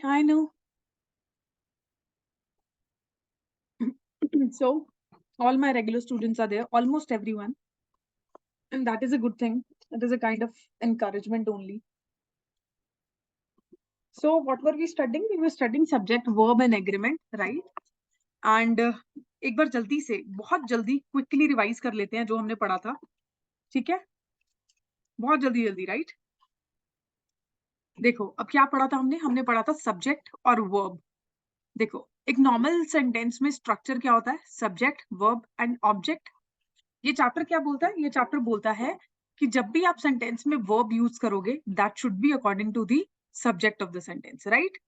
I know. So, all my regular students are there, almost everyone, and that is a good thing. It is a kind of encouragement only. So, what were we studying? We were studying subject, verb, and agreement, right? And एक बार जल्दी से, बहुत जल्दी, quickly revise कर लेते हैं जो हमने पढ़ा था, ठीक है? बहुत जल्दी जल्दी, राइट? देखो, अब क्या पढ़ा था हमने? हमने पढ़ा था सब्जेक्ट और वर्ब. देखो, एक नॉर्मल सेंटेंस में स्ट्रक्चर क्या होता है? Subject, verb and object. ये चैप्टर क्या बोलता है? ये चैप्टर बोलता है कि जब भी आप सेंटेंस में वर्ब यूज करोगे, that should be according to the subject of the sentence, right?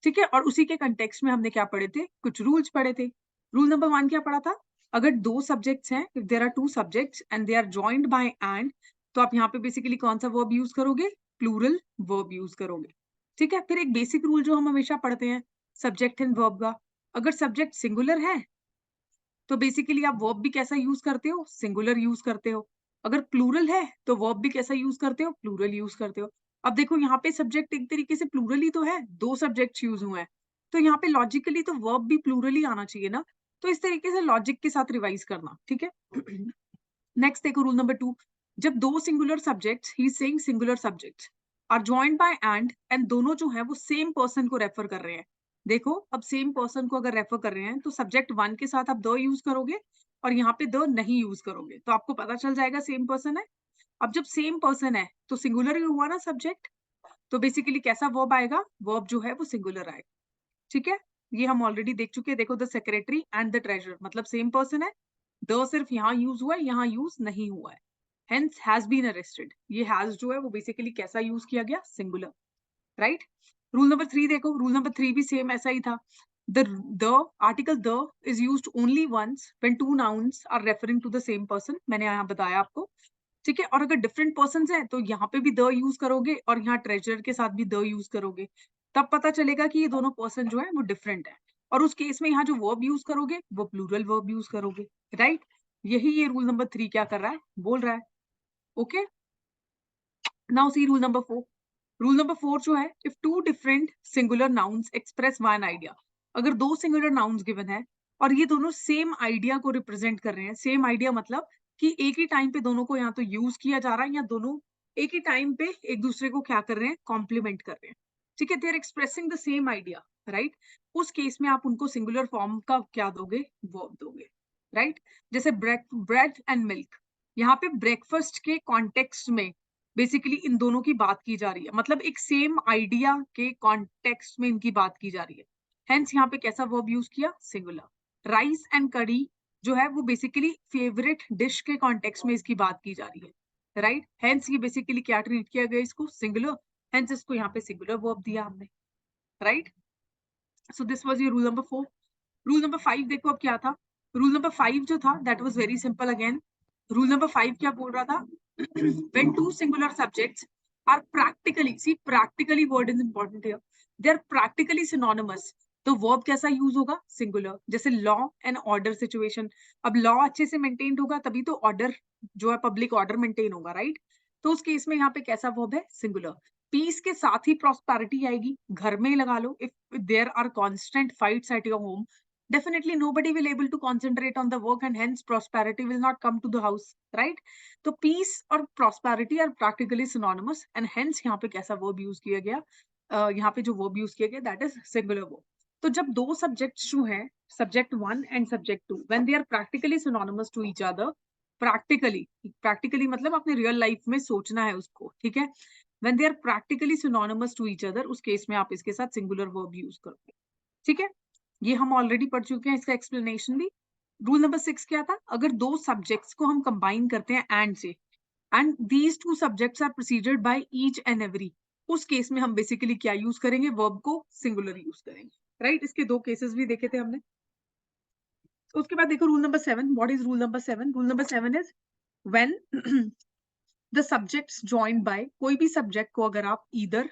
ठीक है, और उसी के कंटेक्स्ट में हमने क्या पढ़े थे? कुछ रूल्स पढ़े थे. रूल नंबर 1 क्या पढ़ा था? अगर दो सब्जेक्ट्स हैं, if there are two subjects and they are joined by and, तो आप यहाँ पे बेसिकली कौन सा वर्ब यूज करोगे? प्लूरल वर्ब यूज करोगे. ठीक है, फिर एक बेसिक रूल जो हम हमेशा पढ़ते हैं सब्जेक्ट एंड वर्ब का, अगर सब्जेक्ट सिंगुलर है तो बेसिकली आप वर्ब भी कैसा यूज करते हो? सिंगुलर यूज करते हो. अगर प्लूरल है तो वर्ब भी कैसा यूज करते हो? प्लूरल यूज करते हो. अब देखो, यहाँ पे सब्जेक्ट एक तरीके से प्लूरल ही तो है, दो सब्जेक्ट यूज हुए हैं, तो यहाँ पे लॉजिकली तो वर्ब भी प्लूरल ही आना चाहिए ना. तो इस तरीके से लॉजिक के साथ रिवाइज करना, ठीक है? नेक्स्ट देखो, रूल नंबर 2. जब दो singular subjects, he is saying singular subjects are joined by and दोनों जो है वो सेम पर्सन को रेफर कर रहे हैं. देखो, अब सेम पर्सन को अगर रेफर कर रहे हैं तो सब्जेक्ट 1 के साथ आप द यूज करोगे और यहाँ पे द नहीं यूज करोगे, तो आपको पता चल जाएगा सेम पर्सन है. अब जब सेम पर्सन है तो सिंगुलर ही हुआ ना सब्जेक्ट, तो बेसिकली कैसा वर्ब आएगा? वर्ब जो है वो सिंगुलर आएगा. ठीक है, ये हम ऑलरेडी देख चुके हैं. देखो, the secretary and the treasure, मतलब सेम पर्सन है. द सिर्फ यहाँ यूज हुआ है, यहाँ यूज नहीं हुआ है. हेंस हैज बीन अरेस्टेड, ये हैज जो है वो बेसिकली कैसा यूज किया गया? Singular, right? रूल नंबर 3 देखो, रूल नंबर 3 भी सेम ऐसा ही था. the article the is used only once when two nouns are referring to the same person. मैंने यहाँ बताया आपको, ठीक है? और अगर डिफरेंट पर्सन हैं तो यहाँ पे भी द यूज करोगे और यहाँ ट्रेजर के साथ भी द यूज करोगे, तब पता चलेगा कि ये दोनों पर्सन जो है वो डिफरेंट है. और उस केस में यहाँ जो वर्ब यूज करोगे वो प्लूरल वर्ब यूज करोगे, राइट? यही ये रूल नंबर 3 क्या कर रहा है? बोल रहा है. Okay, now see rule number 4. Rule number 4 जो है, if two different singular nouns express one idea, अगर दो सिंगुलर नाउन्स गिवन है और ये दोनों सेम आइडिया को रिप्रेजेंट कर रहे हैं, सेम आइडिया मतलब कि एक ही टाइम पे दोनों को यहाँ तो यूज किया जा रहा है या दोनों एक ही टाइम पे एक दूसरे को क्या कर रहे हैं? कॉम्प्लीमेंट कर रहे हैं, ठीक है? They are expressing the same idea, right? उस केस में आप उनको सिंगुलर फॉर्म का क्या दोगे? वर्ब दोगे, राइट? जैसे ब्रेड एंड मिल्क, यहाँ पे ब्रेकफास्ट के कॉन्टेक्स्ट में बेसिकली इन दोनों की बात की जा रही है, मतलब एक सेम आइडिया के कॉन्टेक्स्ट में इनकी बात की जा रही है. हेंस यहाँ पे कैसा वर्ब यूज किया? सिंगुलर. राइस एंड कड़ी जो है वो बेसिकली फेवरेट डिश के कॉन्टेक्स्ट में इसकी बात की जा रही है, राइट? हेंस ये बेसिकली क्या ट्रीट किया गया? इसको सिंगुलर. हेंस इसको यहाँ पे सिंगुलर वर्ब दिया हमने, right? So this was your rule number 4. Rule number 5 देखो, अब क्या था? रूल नंबर 5 जो था that was very simple again. Rule number 5 क्या बोल रहा था? when two singular subjects are practically, see practically word is important here, they are practically synonymous, तो वर्ब कैसा यूज होगा? सिंगुलर. जैसे लॉ एंड ऑर्डर सिचुएशन, अब लॉ अच्छे से मेंटेन होगा तभी तो ऑर्डर जो है पब्लिक ऑर्डर मेंटेन होगा, राइट? तो उस केस में यहाँ पे कैसा वर्ब है? सिंगुलर. पीस के साथ ही प्रॉस्पेरिटी आएगी, घर में ही लगा लो. If there are constant fights at your home, definitely nobody will able to concentrate on the work and hence prosperity will not come to the house, right? तो peace और prosperity are practically synonymous and hence यहाँ पे कैसा verb use किया गया? यहाँ पे जो verb use किया गया that is singular verb. तो जब दो subjects जो हैं, subject 1 and subject 2, when they are practically synonymous to each other, practically मतलब अपने real life में सोचना है उसको, ठीक है? when they are practically synonymous to each other, उस केस में आप इसके साथ singular verb use करोगे, ठीक है? ये हम ऑलरेडी पढ़ चुके हैं, इसका एक्सप्लेनेशन भी. रूल नंबर 6 क्या था? अगर दो सब्जेक्ट्स को हम कंबाइन करते हैं एंड से, and these two subjects are preceded by each and every, उस केस में हम बेसिकली क्या यूज करेंगे? वर्ब को सिंगुलर यूज करेंगे, राइट? इसके दो केसेस भी देखे थे हमने. उसके बाद देखो rule number 7. What is rule number 7? Rule number 7 is when the subjects joined by, कोई भी सब्जेक्ट को अगर आप ईदर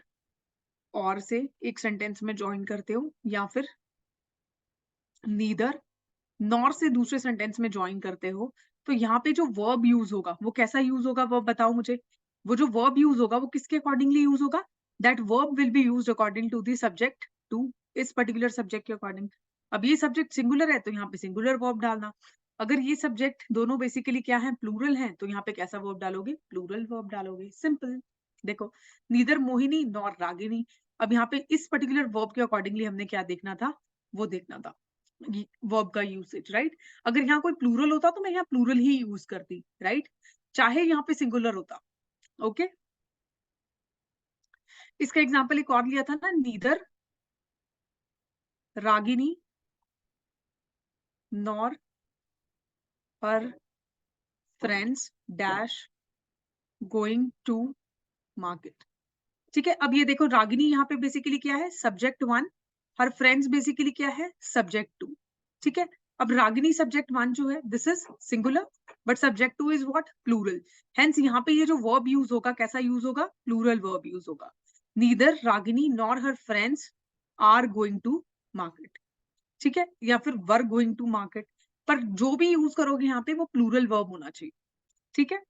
और से एक सेंटेंस में ज्वाइन करते हो या फिर नीदर नॉर से दूसरे सेंटेंस में ज्वाइन करते हो, तो यहाँ पे जो वर्ब यूज होगा वो कैसा यूज होगा? वर्ब बताओ मुझे. वो जो वर्ब यूज होगा वो किसके अकॉर्डिंगली यूज होगा? That verb will be used according to the subject to इस पर्टिकुलर सब्जेक्ट के अकॉर्डिंग। अब ये सब्जेक्ट सिंगुलर है तो यहाँ पे सिंगुलर वर्ब डालना। अगर ये सब्जेक्ट दोनों बेसिकली क्या है, प्लूरल है, तो यहाँ पे कैसा वर्ब डालोगे, प्लूरल वर्ब डालोगे। सिंपल। देखो नीदर मोहिनी नॉर रागिनी, अब यहाँ पे इस पर्टिकुलर वर्ब के अकॉर्डिंगली हमने क्या देखना था, वो देखना था वर्ब का यूसेज, राइट। अगर यहाँ कोई प्लूरल होता तो मैं यहाँ प्लूरल ही यूज करती, राइट, चाहे यहाँ पे सिंगुलर होता। ओके, इसका एग्जाम्पल एक और लिया था ना, neither Ragini nor her friends dash going to market. ठीक है, अब ये देखो रागिनी यहाँ पे बेसिकली क्या है, सब्जेक्ट वन, हर फ्रेंड्स बेसिकली क्या है, सब्जेक्ट टू। ठीक है, अब रागिनी सब्जेक्ट वन जो है this is singular, but subject two is what, plural. Hence यहाँ पे ये जो वर्ब यूज होगा कैसा यूज होगा, प्लूरल वर्ब यूज होगा। Neither Ragini nor her friends are going to market. ठीक है, या फिर वर गोइंग टू मार्केट, पर जो भी यूज करोगे यहाँ पे वो प्लूरल वर्ब होना चाहिए। ठीक है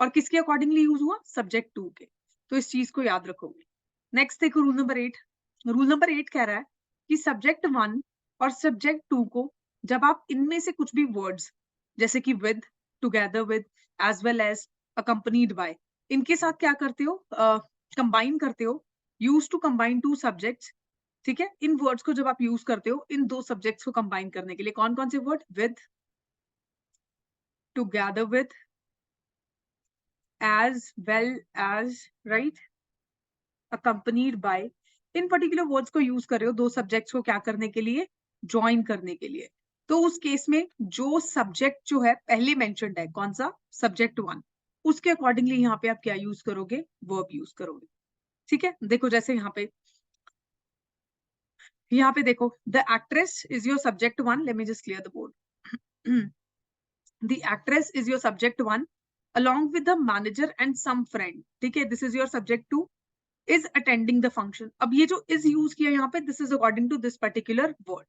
और किसके अकॉर्डिंगली यूज हुआ, सब्जेक्ट टू के। तो इस चीज को याद रखोगे। नेक्स्ट देखो रूल नंबर 8। रूल नंबर 8 कह रहा है कि सब्जेक्ट वन और सब्जेक्ट टू को जब आप इनमें से कुछ भी वर्ड्स जैसे कि with, together with, as well as, accompanied by, इनके साथ क्या करते हो, कंबाइन करते हो, use to combine two subjects. ठीक है, इन वर्ड्स को जब आप यूज करते हो इन दो सब्जेक्ट्स को कंबाइन करने के लिए, कौन कौन से word, with, together with, as well as, right, accompanied by, in particular words को यूज कर रहे हो दो सब्जेक्ट्स को क्या करने के लिए, ज्वाइन करने के लिए। तो उस केस में जो सब्जेक्ट जो है पहले मेंशन्ड है, कौन सा, सब्जेक्ट वन, उसके अकॉर्डिंगली यहाँ पे आप क्या यूज करोगे, वर्ब यूज करोगे। ठीक है, देखो जैसे यहाँ पे देखो, the actress is your subject one, let me just clear the board. The actress is your subject one, along with the manager and some friend. ठीक है, this is your subject two, is attending the function. अब ये जो is use किया यहाँ पे, this is according to this particular word,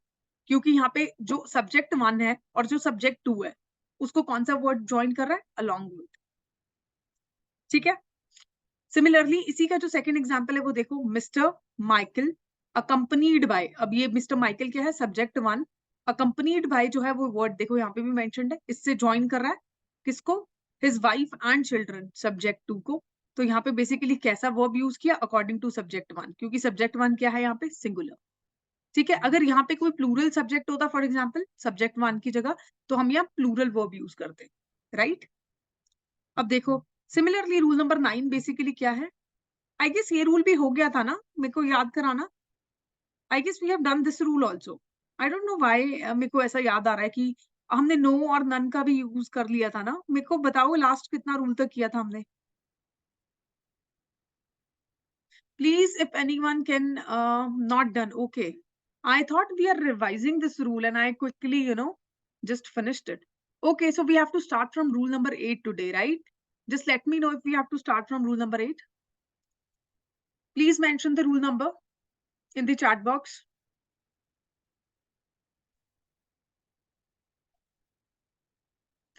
क्योंकि यहाँ पे जो subject one है और जो subject two है उसको कौन सा word join कर रहा है, along with। ठीक है, सिमिलरली इसी का जो सेकंड एग्जाम्पल है वो देखो, मिस्टर माइकल अकम्पनीड बाय, अब ये मिस्टर माइकल क्या है, सब्जेक्ट वन, अकम्पनीड बाय जो है वो वर्ड देखो यहाँ पे भी मेंशन्ड है, इससे ज्वाइन कर रहा है किसको, his wife and children, subject two को। तो यहाँ पे बेसिकली कैसा वर्ब यूज किया, अकॉर्डिंग टू सब्जेक्ट वन, क्योंकि सब्जेक्ट वन क्या है यहाँ पे, सिंगुलर। ठीक है, अगर यहाँ पे कोई प्लूरल सब्जेक्ट होता, फॉर एग्जाम्पल सब्जेक्ट वन की जगह, तो हम यहाँ प्लूरल वर्ब यूज करते, राइट। अब देखो सिमिलरली रूल नंबर 9 बेसिकली क्या है, आई गेस ये रूल भी हो गया था ना, मेरे को याद कराना। I guess we have done this rule also, I don't know why, मेरे को ऐसा याद आ रहा है कि हमने नो और नन का भी यूज कर लिया था ना। मेरे को बताओ लास्ट कितना रूल तक किया था हमने, please if anyone can, not done, okay. I thought we are revising this rule and I quickly just finished it. Okay, so we have to start from rule number 8 today, right? Just let me know if we have to start from rule number 8. Please mention the rule number in the chat box.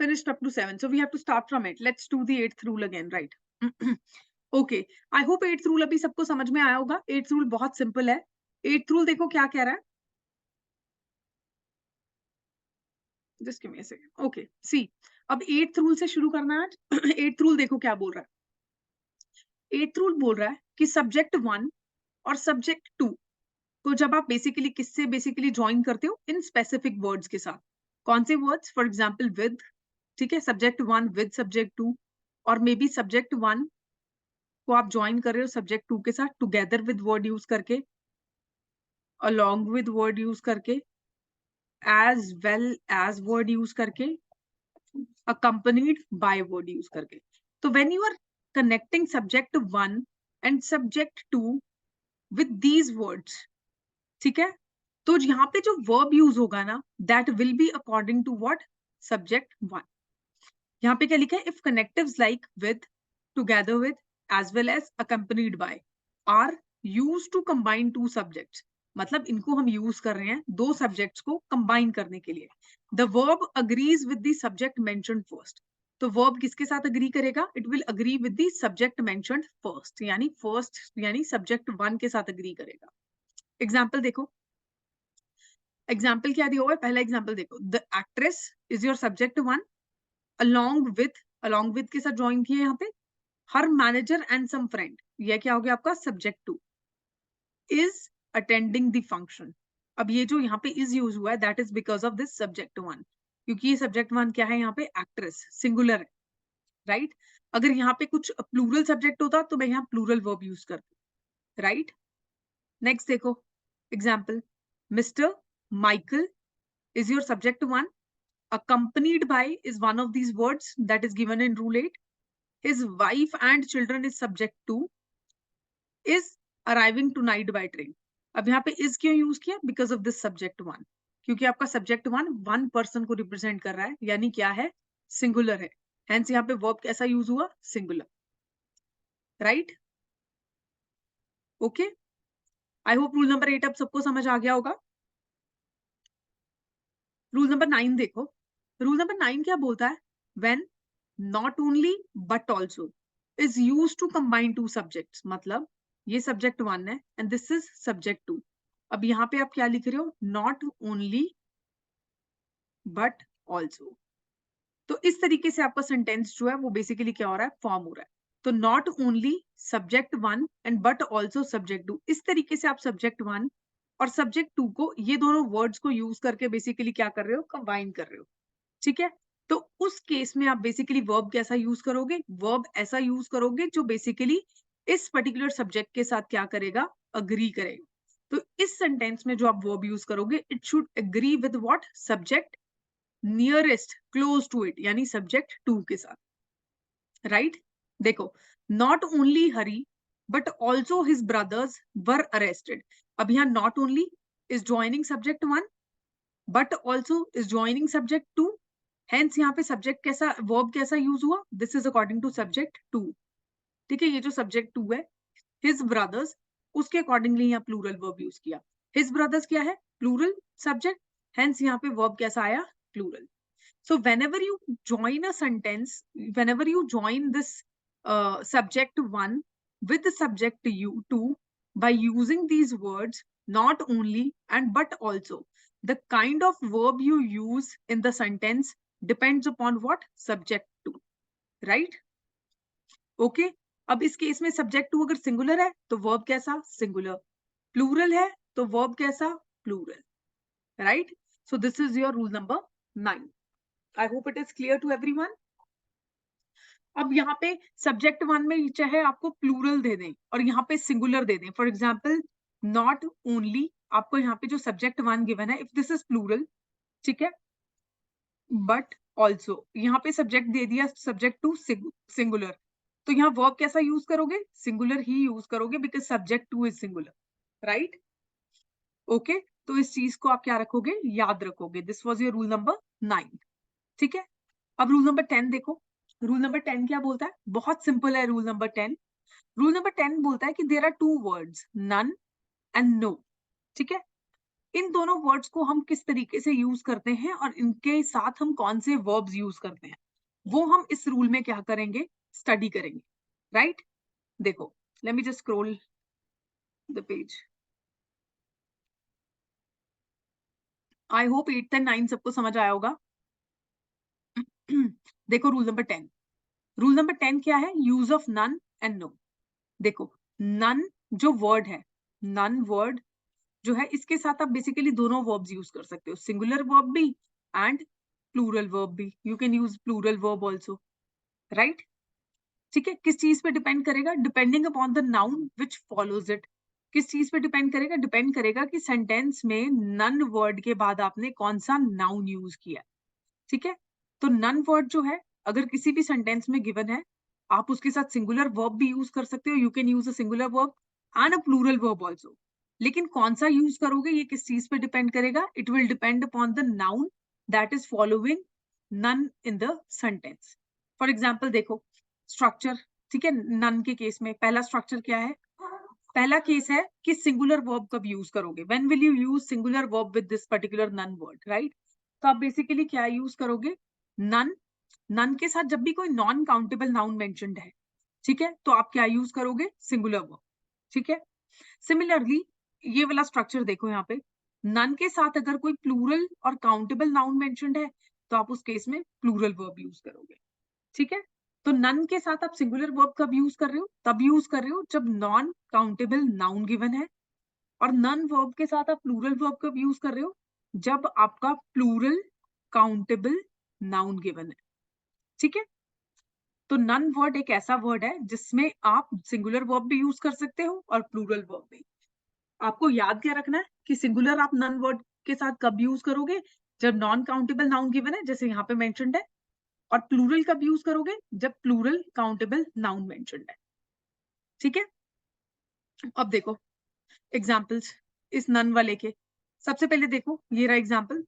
Finished up to 7, so we have to start from it. Let's do the 8th rule again, right? Okay, I hope 8th rule अभी सबको समझ में आया होगा। 8th rule बहुत simple है। 8th rule देखो क्या कह रहा है, just give me a second. Okay, see, अब 8th rule से शुरू करना है आज। 8th rule देखो क्या बोल रहा है। 8th rule बोल रहा है कि सब्जेक्ट वन और सब्जेक्ट टू को जब आप बेसिकली किससे बेसिकली ज्वाइन करते हो, इन स्पेसिफिक वर्ड्स के साथ। कौन से वर्ड्स, फॉर एग्जाम्पल विद, ठीक है, subject one with subject two, और मे बी सब्जेक्ट वन को आप ज्वाइन कर रहे हो सब्जेक्ट टू के साथ, टुगेदर विद वर्ड यूज करके, अलोंग विद वर्ड यूज करके, as well as word use करके, अकम्पनीड बाय वर्ड यूज करके। तो when you are connecting subject one and subject two with these words, ठीक है, तो यहाँ पे जो वर्ब यूज होगा ना, that will be according to what, subject one. यहाँ पे क्या लिखा है, if connectives like with, together with, as well as, accompanied by are use to combine two subjects, मतलब इनको हम यूज कर रहे हैं दो सब्जेक्ट्स को कंबाइन करने के लिए। The verb agrees with the subject mentioned first, तो वर्ब किसके साथ अग्री करेगा, it will agree with the subject mentioned first, यानी सब्जेक्ट वन के साथ अग्री करेगा। एग्जाम्पल देखो, एग्जाम्पल क्या दिया हुआ है, पहला एग्जाम्पल देखो, the actress is your subject one, along with के साथ ज्वाइन किए यहाँ पे, her manager and some friend, यह क्या हो गया आपका subject two, is attending the function. अब ये जो यहाँ पे इज यूज हुआ है that is because of this subject one, क्योंकि ये सब्जेक्ट वन क्या है यहाँ पे, एक्ट्रेस, सिंगुलर है, राइट। अगर यहाँ पे कुछ प्लूरल सब्जेक्ट होता तो मैं यहाँ प्लूरल वर्ब यूज करती, राइट। नेक्स्ट देखो example, mister Michael is your subject one, accompanied by is one of these words that is given in rule 8, his wife and children is subject 2, is arriving tonight by train। अब यहाँ पे is क्यों use किया, because of this subject one, क्योंकि आपका subject one person को represent कर रहा है, यानी क्या है, singular है, hence यहाँ पे verb कैसा यूज हुआ, singular, right। okay, I hope rule number 8 अब सबको समझ आ गया होगा। रूल नंबर 9 देखो, रूल नंबर 9 क्या बोलता है, when not only but also is used to combine two subjects, मतलब ये subject 1 है and this is subject 2। अब यहाँ पे आप क्या लिख रहे हो, not only but also, तो इस तरीके से आपका सेंटेंस जो है वो बेसिकली क्या हो रहा है, फॉर्म हो रहा है। तो not only subject one and but also subject to, इस तरीके से आप सब्जेक्ट वन और सब्जेक्ट टू को, ये दोनों वर्ड्स को यूज करके बेसिकली क्या कर रहे हो, कंबाइन कर रहे हो, ठीक है। तो उस केस में आप बेसिकली वर्ब कैसा यूज करोगे, वर्ब ऐसा यूज करोगे जो बेसिकली इस पर्टिकुलर सब्जेक्ट के साथ क्या करेगा, अग्री करेगा। तो इस सेंटेंस में जो आप वर्ब यूज करोगे, it should agree with what, subject nearest close to it, यानी सब्जेक्ट टू के साथ, राइट। देखो, not only Hari but also his brothers were arrested. अब यहाँ not only is joining subject one, but also is joining subject two, hence यहाँ पे subject कैसा, verb कैसा यूज हुआ, this is according to subject two, ठीक है। ये जो सब्जेक्ट टू है, हिज ब्रदर्स, उसके अकॉर्डिंगली यहाँ प्लूरल वर्ब यूज किया। हिज ब्रदर्स क्या है, प्लूरल सब्जेक्ट, हेंस यहाँ पे वर्ब कैसा आया, plural. So whenever you join a sentence, whenever you join this subject one with the subject you two, by using these words not only and but also, the kind of verb you use in the sentence depends upon what, subject two, right। okay, अब इस case में subject two अगर singular है तो verb कैसा, singular, plural है तो verb कैसा, plural, right। so this is your rule number 9। I hope it is clear to everyone। अब यहाँ पे सब्जेक्ट वन में चाहे आपको प्लूरल दे दें और यहाँ पे सिंगुलर दे दें, फॉर एग्जाम्पल नॉट ओनली, आपको यहाँ पे जो सब्जेक्ट वन गिवन है, इफ दिस इज प्लूरल, ठीक है, बट ऑल्सो यहाँ पे सब्जेक्ट दे दिया सब्जेक्ट टू सिंगुलर, तो यहाँ वर्ब कैसा यूज करोगे, सिंगुलर ही यूज करोगे, because subject two is singular, right. Okay, तो इस चीज को आप क्या रखोगे, याद रखोगे। This was your rule number 9, ठीक है। अब रूल नंबर 10 देखो, रूल नंबर 10 क्या बोलता है, बहुत सिंपल है रूल नंबर 10। रूल नंबर 10 बोलता है कि there are two words, none and no, ठीक है। इन दोनों वर्ड्स को हम किस तरीके से यूज करते हैं और इनके साथ हम कौन से वर्ब्स यूज करते हैं, वो हम इस रूल में क्या करेंगे, स्टडी करेंगे, राइट। देखो, let me just scroll the page. I hope 8 and 9 सबको समझ आया होगा। देखो रूल नंबर 10, रूल नंबर 10 क्या है, use of none and no. देखो, नन जो वर्ड है, नन वर्ड जो है, इसके साथ आप बेसिकली दोनों वर्ब्स यूज कर सकते हो, सिंगुलर वर्ब भी एंड प्लूरल वर्ब भी, you can use plural verb also, right. ठीक है, किस चीज पे डिपेंड करेगा, depending upon the noun which follows it. किस चीज पे डिपेंड करेगा, डिपेंड करेगा कि सेंटेंस में नन वर्ड के बाद आपने कौन सा नाउन यूज किया, ठीक है। तो नन वर्ड जो है, अगर किसी भी सेंटेंस में गिवन है, आप उसके साथ सिंगुलर वर्ब भी यूज कर सकते हो, you can use a singular verb and a plural verb also. लेकिन कौन सा यूज करोगे ये किस चीज पे डिपेंड करेगा, it will depend upon the noun that is following none in the sentence. For example देखो स्ट्रक्चर, ठीक है, नन के केस में पहला स्ट्रक्चर क्या है, पहला केस है कि सिंगुलर वर्ब कब यूज करोगे, when will you use singular verb with this particular none word, right. तो आप बेसिकली क्या यूज करोगे, नन, नन के साथ जब भी कोई नॉन काउंटेबल नाउन मेंशन्ड है, ठीक है, तो आप क्या यूज करोगे, सिंगुलर वर्ब, ठीक है। सिमिलरली ये वाला स्ट्रक्चर देखो यहाँ पे, नन के साथ अगर कोई प्लूरल और काउंटेबल नाउन मेंशन्ड है तो आप उस केस में प्लूरल वर्ब यूज करोगे, ठीक है। तो नन के साथ आप सिंगुलर वर्ब कब यूज कर रहे हो? तब यूज कर रहे हो जब नॉन काउंटेबल नाउन गिवन है। और नन वर्ब के साथ आप प्लूरल वर्ब कब यूज कर रहे हो? जब आपका प्लूरल काउंटेबल नाउन गिवन है, ठीक है। तो नन वर्ड एक ऐसा वर्ड है जिसमें आप सिंगुलर वर्ब भी यूज कर सकते हो और प्लूरल वर्ब भी। आपको याद क्या रखना है कि सिंगुलर आप नन वर्ड के साथ कब यूज करोगे? जब नॉन काउंटेबल नाउन गिवन है, जैसे यहाँ पे मेंशन्ड है। और प्लूरल कब यूज करोगे? जब प्लूरल काउंटेबल नाउन मेंशन्ड है, ठीक है। अब देखो एग्जाम्पल्स इस नन वाले के। सबसे पहले देखो ये रहा example,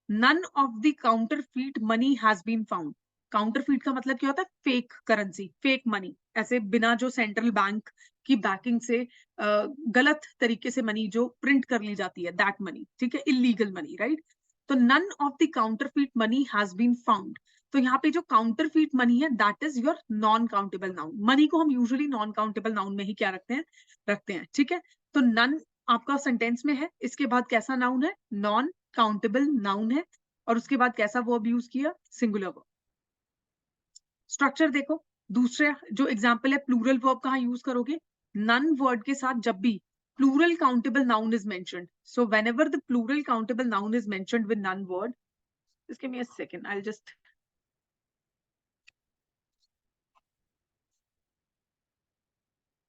none of the counterfeit money has been found. Counterfeit का मतलब क्या होता है? फेक करेंसी, फेक मनी, ऐसे बिना जो सेंट्रल बैंक की बैकिंग से गलत तरीके से मनी जो प्रिंट कर ली जाती है, दैट मनी, ठीक है, इलीगल मनी, राइट। तो none of the counterfeit money has been found. तो यहाँ पे जो काउंटरफीट मनी है that is your non countable noun. Money को हम यूजुअली नॉन काउंटेबल नाउन में ही क्या रखते हैं, ठीक है। तो नन आपका सेंटेंस में है, इसके बाद कैसा नाउन है? नॉन काउंटेबल नाउन है। और उसके बाद कैसा वर्ब यूज किया? Singular verb. स्ट्रक्चर देखो, दूसरा जो एग्जांपल है प्लूरल वर्ब कहाँ यूज करोगे? नन वर्ड के साथ जब भी plural countable noun is mentioned, so whenever the plural countable noun is mentioned with none word, just give me a second, I'll just,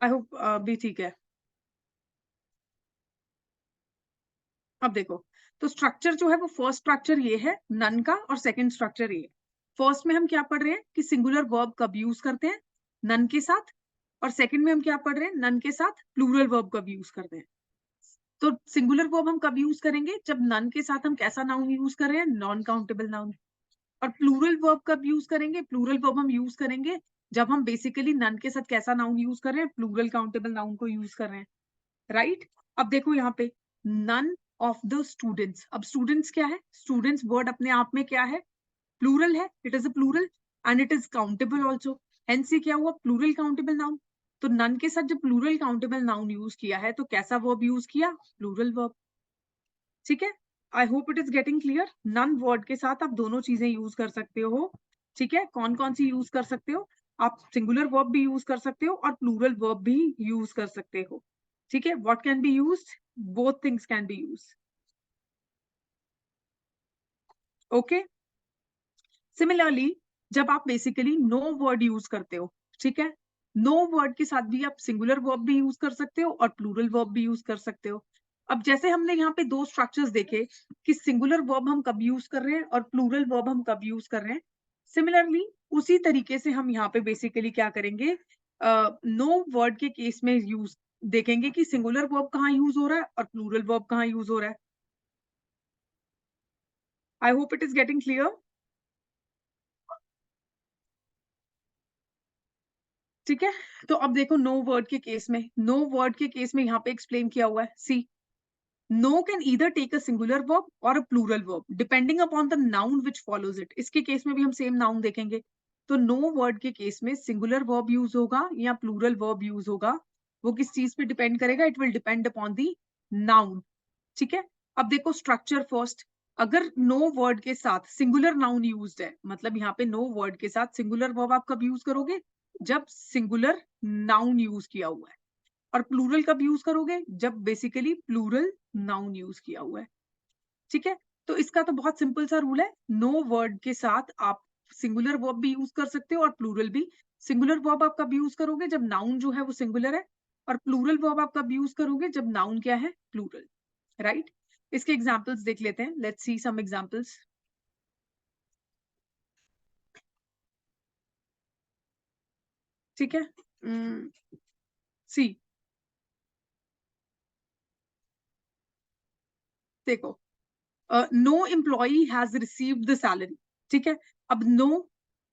I hope भी ठीक है। अब देखो, तो स्ट्रक्चर जो है वो फर्स्ट स्ट्रक्चर ये है नन का और सेकंड स्ट्रक्चर ये। फर्स्ट में हम क्या पढ़ रहे हैं कि सिंगुलर वर्ब कब यूज करते हैं? नन के साथ। और सेकंड में हम क्या पढ़ रहे हैं? नन के साथ प्लूरल वर्ब कब यूज करते हैं। तो सिंगुलर वर्ब हम कब यूज करेंगे? जब नन के साथ हम कैसा नाउन यूज कर रहे हैं? Non countable noun. और प्लूरल वर्ब कब यूज करेंगे? प्लूरल वर्ब हम यूज करेंगे जब हम बेसिकली नन के साथ कैसा नाउन यूज कर रहे हैं? प्लूरल काउंटेबल नाउन को यूज कर रहे हैं, राइट। अब देखो यहाँ पे नन ऑफ द स्टूडेंट्स। अब स्टूडेंट्स क्या है? स्टूडेंट्स वर्ड अपने आप में क्या है? प्लूरल है, it is a plural and it is countable also. Hence ये क्या हुआ? Plural countable noun. तो नन के साथ जब प्लूरल काउंटेबल नाउन यूज किया है तो कैसा वर्ब यूज किया? प्लूरल वर्ब, ठीक है। I hope it is getting clear. None word के साथ आप दोनों चीजें यूज कर सकते हो, ठीक है। कौन कौन सी यूज कर सकते हो? आप सिंगुलर वर्ब भी यूज कर सकते हो और प्लूरल वर्ब भी यूज कर सकते हो, ठीक है। What can be used? Both things can be used, okay. Similarly जब आप बेसिकली नो वर्ड यूज करते हो, ठीक है, नो वर्ड के साथ भी आप सिंगुलर वर्ब भी यूज कर सकते हो और प्लूरल वर्ब भी यूज कर सकते हो। अब जैसे हमने यहाँ पे दो स्ट्रक्चर्स देखे कि सिंगुलर वर्ब हम कब यूज कर रहे हैं और प्लूरल वर्ब हम कब यूज कर रहे हैं, सिमिलरली उसी तरीके से हम यहाँ पे बेसिकली क्या करेंगे? नो वर्ड के केस में यूज देखेंगे कि सिंगुलर वर्ब कहाँ यूज हो रहा है और प्लूरल वर्ब कहाँ यूज हो रहा है। I hope it is getting clear, ठीक है। तो अब देखो नो वर्ड के केस में, नो वर्ड के केस में यहाँ पे एक्सप्लेन किया हुआ है, see no can either take a singular verb और a plural verb depending upon the noun which follows it. इसके केस में भी हम सेम नाउन देखेंगे। तो नो वर्ड के केस में सिंगुलर वर्ब यूज होगा या प्लूरल वर्ब यूज होगा, वो किस चीज पे डिपेंड करेगा? It will depend upon the noun, ठीक है। अब देखो स्ट्रक्चर फर्स्ट, अगर नो वर्ड के साथ सिंगुलर नाउन यूज्ड है, मतलब यहाँ पे नो वर्ड के साथ सिंगुलर वर्ब आप कब यूज करोगे? जब सिंगुलर नाउन यूज किया हुआ है। और प्लूरल कब यूज करोगे? जब बेसिकली प्लूरल नाउन यूज किया हुआ है, ठीक है। तो इसका तो बहुत सिंपल सा रूल है, नो वर्ड के साथ आप सिंगुलर वर्ब भी यूज कर सकते हो और प्लूरल भी। सिंगुलर वर्ब आप कब यूज करोगे? जब नाउन जो है वो सिंगुलर है। और प्लूरल वर्ब आप कब यूज करोगे? जब नाउन क्या है? Plural, right. इसके एग्जाम्पल्स देख लेते हैं, लेट्स सी सम एग्जाम्पल्स, ठीक है। सी देखो, no employee has received the salary, ठीक है। अब नो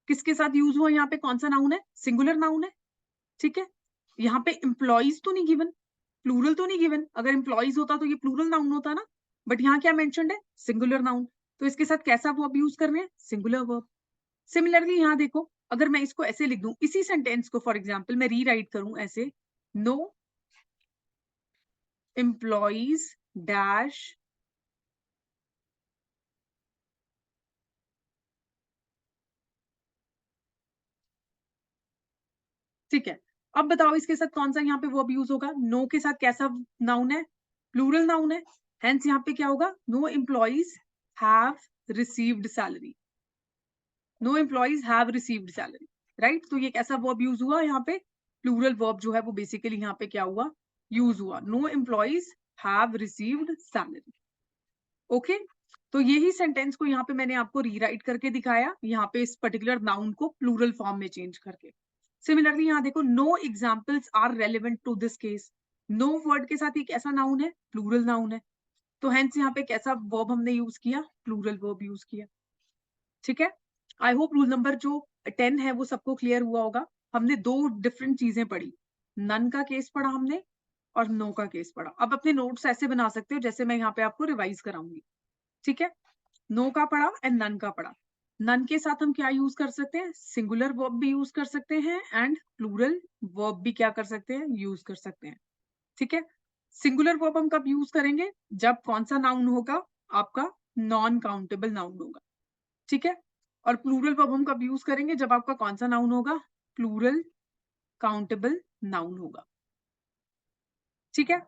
किसके साथ यूज हुआ? यहाँ पे कौन सा नाउन है? सिंगुलर नाउन है, ठीक है। यहाँ पे एम्प्लॉइज तो नहीं गिवन, प्लूरल तो नहीं गिवन। अगर एम्प्लॉइज होता तो ये प्लूरल नाउन होता ना, बट यहाँ क्या मेंशन्ड है? Singular noun. तो इसके साथ कैसा वर्ब यूज कर रहे हैं? Singular verb. सिमिलरली यहाँ देखो, अगर मैं इसको ऐसे लिख दूं, इसी सेंटेंस को फॉर एग्जाम्पल मैं रीराइट करूं ऐसे, नो एम्प्लॉइज डैश ठीक है। अब बताओ इसके साथ कौन सा यहाँ पे वर्ब यूज होगा? नो के साथ कैसा नाउन है? प्लूरल नाउन है। हेंस यहाँ पे क्या होगा? No employees have received salary. No employees have received salary, right? तो ये कैसा वर्ब यूज हुआ यहाँ पे? प्लूरल वर्ब जो है वो बेसिकली यहाँ पे क्या हुआ? यूज हुआ। No employees have received salary. Okay, तो यही सेंटेंस को यहाँ पे मैंने आपको रीराइट करके दिखाया, यहाँ पे इस पर्टिकुलर नाउन को प्लूरल फॉर्म में चेंज करके। सिमिलरली यहाँ देखो, no examples are relevant to this case. No word के साथ एक ऐसा नाउन है, प्लूरल नाउन है, तो हेंस यहाँ पे कैसा वर्ब हमने यूज किया? प्लूरल वर्ब यूज किया। ठीक है, आई होप रूल नंबर जो 10 है वो सबको क्लियर हुआ होगा। हमने दो डिफरेंट चीजें पढ़ी, नन का केस पढ़ा हमने और नो का केस पढ़ा। अब अपने नोट्स ऐसे बना सकते हो जैसे मैं यहाँ पे आपको रिवाइज कराऊंगी। ठीक है, नो का पढ़ा एंड नन का पढ़ा। नन के साथ हम क्या यूज कर सकते हैं? सिंगुलर वर्ब भी यूज कर सकते हैं एंड प्लूरल वर्ब भी क्या कर सकते हैं? यूज कर सकते हैं। ठीक है, सिंगुलर वर्ब हम कब यूज करेंगे? जब कौन सा नाउन होगा? आपका नॉन काउंटेबल नाउन होगा। ठीक है, और प्लूरल वर्ब हम कब यूज करेंगे? जब आपका कौन सा नाउन होगा? प्लूरल काउंटेबल नाउन होगा। ठीक है,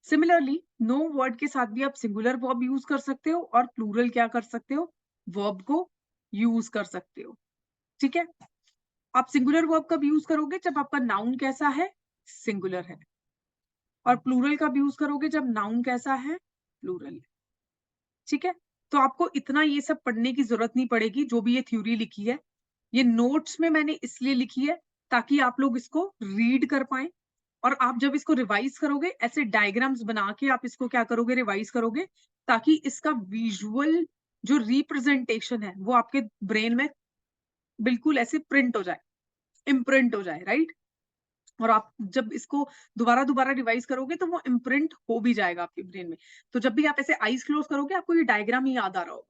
सिमिलरली नो वर्ड के साथ भी आप सिंगुलर वर्ब यूज कर सकते हो और प्लूरल क्या कर सकते हो? वर्ब को यूज कर सकते हो। ठीक है, आप सिंगुलर वर्ब कब यूज करोगे? जब आपका नाउन कैसा है? सिंगुलर है। और प्लूरल कब यूज करोगे? जब नाउन कैसा है? प्लूरल है। ठीक है, तो आपको इतना ये सब पढ़ने की जरूरत नहीं पड़ेगी। जो भी ये थ्योरी लिखी है ये नोट्स में मैंने इसलिए लिखी है ताकि आप लोग इसको रीड कर पाए, और आप जब इसको रिवाइज करोगे ऐसे डायग्राम्स बना के आप इसको क्या करोगे? रिवाइज करोगे, ताकि इसका विजुअल जो रिप्रेजेंटेशन है वो आपके ब्रेन में बिल्कुल ऐसे प्रिंट हो जाए, इम्प्रिंट हो जाए, राइट? और आप जब इसको दोबारा दोबारा रिवाइज करोगे तो वो इम्प्रिंट हो भी जाएगा आपके ब्रेन में। तो जब भी आप ऐसे आईज क्लोज करोगे आपको ये डायग्राम ही याद आ रहा होगा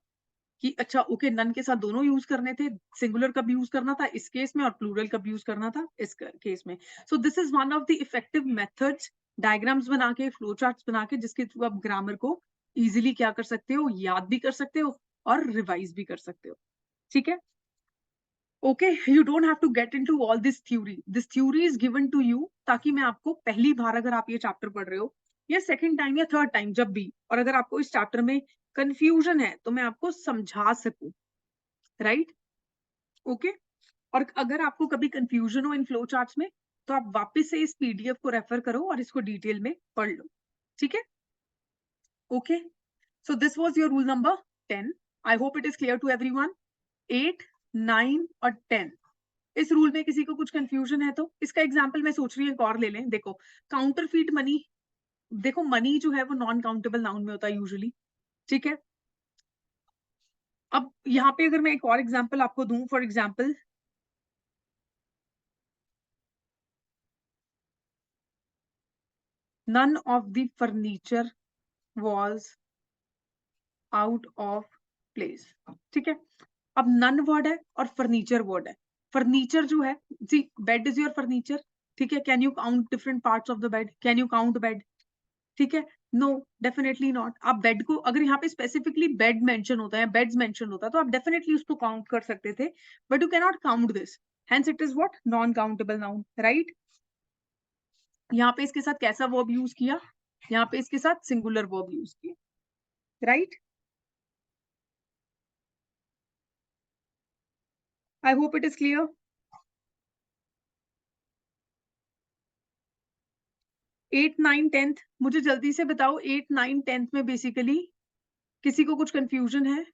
कि अच्छा ओके, नन के साथ दोनों यूज करने थे, सिंगुलर कब यूज करना था इस केस में और प्लूरल कब यूज करना था इस केस में। So this is one of the effective methods, diagrams बना के, फ्लो चार्ट्स बना के, जिसके थ्रू आप ग्रामर को इजीली क्या कर सकते हो? याद भी कर सकते हो और रिवाइज भी कर सकते हो। ठीक है, okay, you don't have to get into all this theory is given to you ताकि मैं आपको पहली बार अगर आप ये चैप्टर पढ़ रहे हो या सेकंड टाइम या थर्ड टाइम जब भी, और अगर आपको इस चैप्टर में कंफ्यूजन है तो मैं आपको समझा सकूं, राइट? ओके, और अगर आपको कभी कंफ्यूजन हो इन फ्लो चार्ट्स में तो आप वापस से इस पीडीएफ को रेफर करो और इसको डिटेल में पढ़ लो। ठीक है, okay, so this was your rule number 10। I hope it is clear to everyone. 8, 9 और 10, इस रूल में किसी को कुछ कंफ्यूजन है तो इसका एग्जांपल मैं सोच रही हूँ एक और ले लें। देखो, काउंटरफीट मनी, देखो मनी जो है वो नॉन काउंटेबल नाउन में होता है यूजुअली। ठीक है, अब यहाँ पे अगर मैं एक और एग्जांपल आपको दूं, for example none of the furniture was out of place। ठीक है, अब नन वर्ड है और फर्नीचर वर्ड है। फर्नीचर जो है, सी बेड इज योर फर्नीचर। ठीक है, can you count different parts of the bed? Can you count bed? ठीक है, नो, डेफिनेटली नॉट। आप बेड को, अगर यहाँ पे स्पेसिफिकली बेड मेंशन होता है, बेड्स मेंशन होता तो आप डेफिनेटली उसको काउंट कर सकते थे, but you can not count this, hence it is what? Non countable noun, right? यहाँ पे इसके साथ कैसा वर्ब यूज किया? यहाँ पे इसके साथ सिंगुलर वर्ब यूज किया, right? I hope it is clear. 8, 9, 10th, मुझे जल्दी से बताओ 8, 9, 10th में बेसिकली किसी को कुछ कंफ्यूजन है?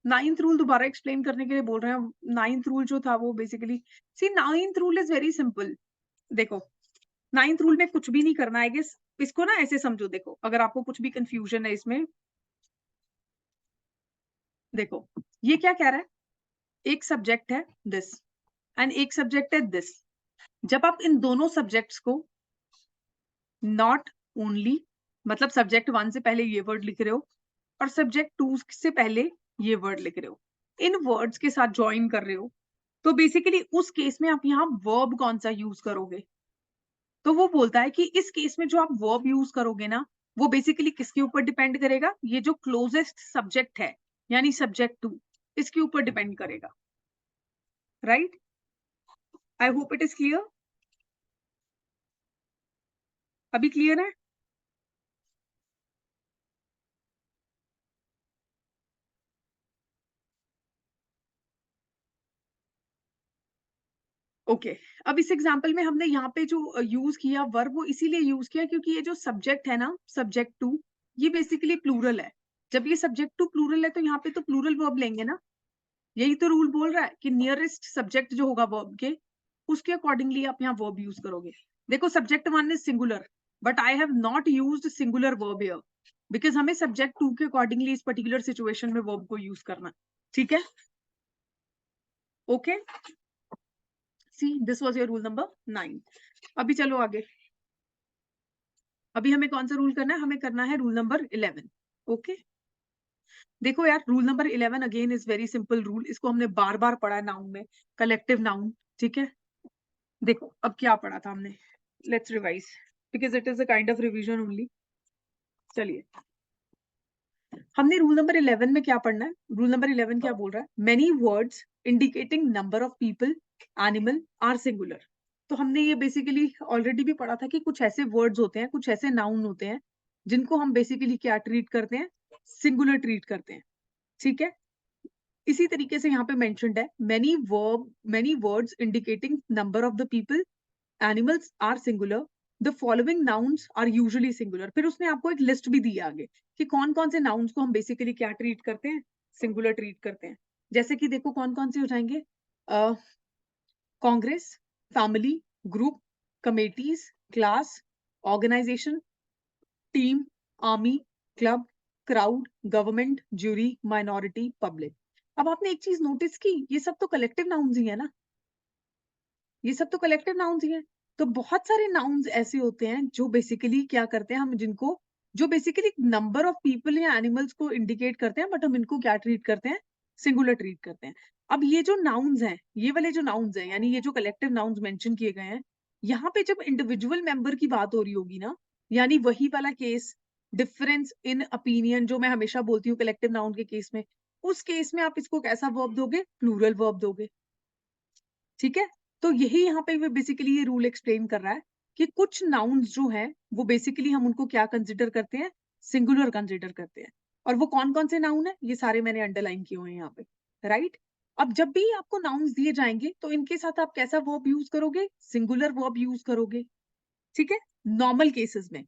9th रूल दोबारा एक्सप्लेन करने के लिए बोल रहे हैं। 9th रूल जो था वो basically, see 9th rule is very simple. देखो, 9th रूल में कुछ भी नहीं करना है, गेस इसको ना ऐसे समझो। देखो, अगर आपको कुछ भी कंफ्यूजन है इसमें, देखो ये क्या कह रहा है? एक सब्जेक्ट है दिस एंड एक सब्जेक्ट है दिस। जब आप इन दोनों सब्जेक्ट्स को नॉट ओनली, मतलब सब्जेक्ट 1 से पहले ये वर्ड लिख रहे हो और सब्जेक्ट 2 से पहले ये वर्ड लिख रहे हो, इन वर्ड्स के साथ ज्वाइन कर रहे हो, तो बेसिकली उस केस में आप यहाँ वर्ब कौन सा यूज करोगे? तो वो बोलता है कि इस केस में जो आप वर्ब यूज करोगे ना, वो बेसिकली किसके ऊपर डिपेंड करेगा, ये जो क्लोजेस्ट सब्जेक्ट है यानी सब्जेक्ट टू, इसके ऊपर डिपेंड करेगा, right? I hope it is clear. अभी क्लियर है? ओके अब इस एग्जांपल में हमने यहाँ पे जो यूज किया वर्ब, वो इसीलिए यूज किया क्योंकि ये जो सब्जेक्ट है ना, सब्जेक्ट टू, ये बेसिकली प्लूरल है। जब ये सब्जेक्ट टू प्लूरल है तो यहाँ पे तो प्लूरल वर्ब लेंगे ना, यही तो रूल बोल रहा है कि नियरेस्ट सब्जेक्ट जो होगा वर्ब के, उसके अकॉर्डिंगली आप यहाँ वर्ब यूज करोगे। देखो subject one is singular, but I have not used singular verb here, because हमें सब्जेक्ट टू के अकॉर्डिंगली इस पर्टिकुलर सिचुएशन में वर्ब को यूज करना, ठीक है? Okay, see this was your rule number 9। अभी चलो आगे। अभी हमें कौन सा रूल करना है? हमें करना है रूल नंबर 11। ओके देखो यार, rule number 11 again is very simple rule, इसको हमने बार बार पढ़ा नाउन में, कलेक्टिव नाउन, ठीक है? देखो अब क्या पढ़ा था हमने, let's revise because it is a kind of revision only. चलिए, हमने रूल नंबर 11 में क्या पढ़ना है? रूल नंबर 11 क्या बोल रहा है? Many words indicating number of people, animal are singular. तो हमने ये बेसिकली ऑलरेडी भी पढ़ा था कि कुछ ऐसे वर्ड्स होते हैं, कुछ ऐसे नाउन होते हैं जिनको हम बेसिकली क्या ट्रीट करते हैं? सिंगुलर ट्रीट करते हैं, ठीक है? इसी तरीके से यहाँ पे मेंशन्ड है, many words indicating number of the people, animals are singular, the following nouns are usually singular. फिर उसने आपको एक लिस्ट भी दी है आगे कि कौन कौन से नाउन्स को हम बेसिकली क्या ट्रीट करते हैं? सिंगुलर ट्रीट करते हैं। जैसे कि देखो कौन कौन से हो जाएंगे, congress, family, group, committees, class, organisation, team, army, club, crowd, government, jury, minority, public. अब आपने एक चीज नोटिस की, ये सब तो कलेक्टिव नाउन्स ही है ना, ये सब तो कलेक्टिव नाउन्स ही है। तो बहुत सारे नाउन्स ऐसे होते हैं जो बेसिकली क्या करते हैं, हम जिनको, जो बेसिकली नंबर ऑफ पीपल या एनिमल्स को इंडिकेट करते हैं, बट हम इनको क्या ट्रीट करते हैं? सिंगुलर ट्रीट करते हैं। अब ये जो नाउन्स हैं, ये वाले जो नाउन्स हैं, यानी ये जो कलेक्टिव नाउन्स मेंशन किए गए हैं, यहाँ पे जब इंडिविजुअल मेंबर की बात हो रही होगी ना, यानी वही वाला केस, डिफरेंस इन ओपिनियन, जो मैं हमेशा बोलती हूँ कलेक्टिव नाउन के केस में, उस केस में आप इसको कैसा वर्ब दोगे? प्लूरल वर्ब दोगे, ठीक है? तो यही यहाँ पे बेसिकली ये रूल एक्सप्लेन कर रहा है कि कुछ नाउन्स जो हैं वो बेसिकली हम उनको क्या कंसिडर करते हैं? सिंगुलर कंसिडर करते हैं। और वो कौन कौन से नाउन है, ये सारे मैंने अंडरलाइन किए हुए हैं यहाँ पे, राइट? अब जब भी आपको नाउन्स दिए जाएंगे तो इनके साथ आप कैसा वर्ब यूज करोगे? सिंगुलर वर्ब यूज करोगे, ठीक है, नॉर्मल केसेस में।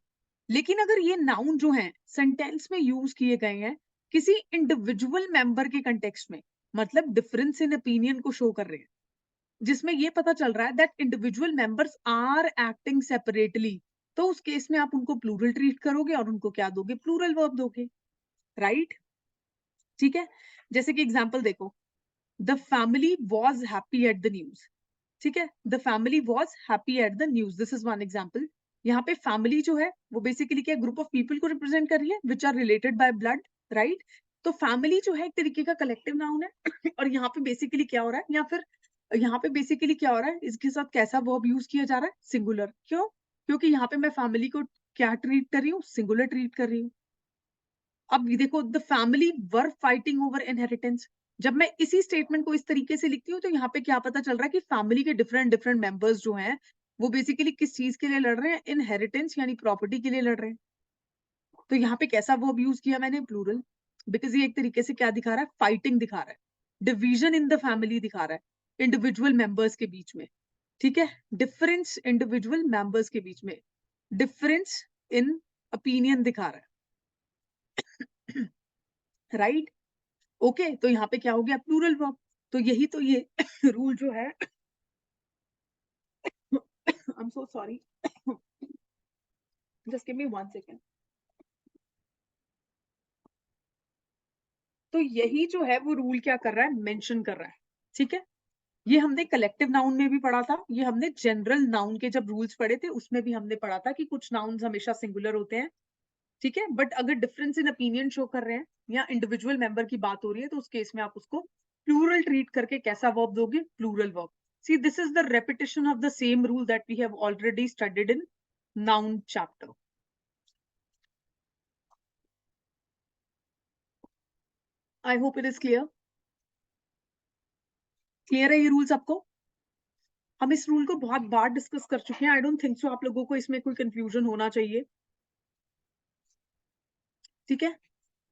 लेकिन अगर ये नाउन जो है सेंटेंस में यूज किए गए हैं किसी इंडिविजुअल मेंबर के कंटेक्स्ट में, मतलब डिफरेंस इन ओपिनियन को शो कर रहे हैं, जिसमें ये पता चल रहा है that individual members are acting separately, तो उस केस में आप उनको प्लूरल ट्रीट करोगे और उनको क्या दोगे? प्लूरल वर्ब दोगे, राइट? ठीक है, जैसे कि एग्जांपल देखो, the family was happy at the news, ठीक है, the family was happy at the news, this is one example. यहाँ पे फैमिली जो है वो बेसिकली क्या, ग्रुप ऑफ पीपल को रिप्रेजेंट कर रही है which are related by blood, right? तो फैमिली जो है एक तरीके का कलेक्टिव नाउन है और यहाँ पे बेसिकली क्या हो रहा है, या फिर यहाँ पे बेसिकली क्या हो रहा है, इसके साथ कैसा वर्ब यूज किया जा रहा है? सिंगुलर। क्यों? क्योंकि यहाँ पे मैं फैमिली को क्या ट्रीट कर रही हूँ? सिंगुलर ट्रीट कर रही हूँ। अब ये देखो, the family were fighting over inheritance, जब मैं इसी स्टेटमेंट को इस तरीके से लिखती हूँ तो यहाँ पे क्या पता चल रहा है कि फैमिली के डिफरेंट डिफरेंट मेंबर्स जो हैं वो बेसिकली किस चीज के लिए लड़ रहे हैं? इनहेरिटेंस यानी प्रॉपर्टी के लिए लड़ रहे हैं। तो यहाँ पे कैसा वर्ब यूज किया मैंने? प्लूरल, बिकॉज ये एक तरीके से क्या दिखा रहा है? फाइटिंग दिखा रहा है, डिवीजन इन द फैमिली दिखा रहा है इंडिविजुअल मेंबर्स के बीच में, ठीक है, डिफरेंस इंडिविजुअल मेंबर्स के बीच में, डिफरेंस इन ओपिनियन दिखा रहा है राइट? ओके, तो यहाँ पे क्या हो गया? Plural verb. तो यही तो ये रूल जो है I am so sorry, just give me 1 second. तो यही जो है वो रूल क्या कर रहा है? मेंशन कर रहा है, ठीक है? ये हमने कलेक्टिव नाउन में भी पढ़ा था, ये हमने जनरल नाउन के जब रूल्स पढ़े थे उसमें भी हमने पढ़ा था कि कुछ नाउन्स हमेशा सिंगुलर होते हैं, ठीक है, बट अगर डिफरेंस इन ओपिनियन शो कर रहे हैं या इंडिविजुअल मेंबर की बात हो रही है तो उस केस में आप उसको प्लूरल ट्रीट करके कैसा वर्ब दोगे? Plural verb. See, this is the repetition of the same rule that we have already studied in noun chapter. I hope it is clear. Clear है ये रूल सबको? हम इस रूल को बहुत बार डिस्कस कर चुके हैं. आई डोंट थिंक सो आप लोगों को इसमें कोई कंफ्यूजन होना चाहिए. ठीक है,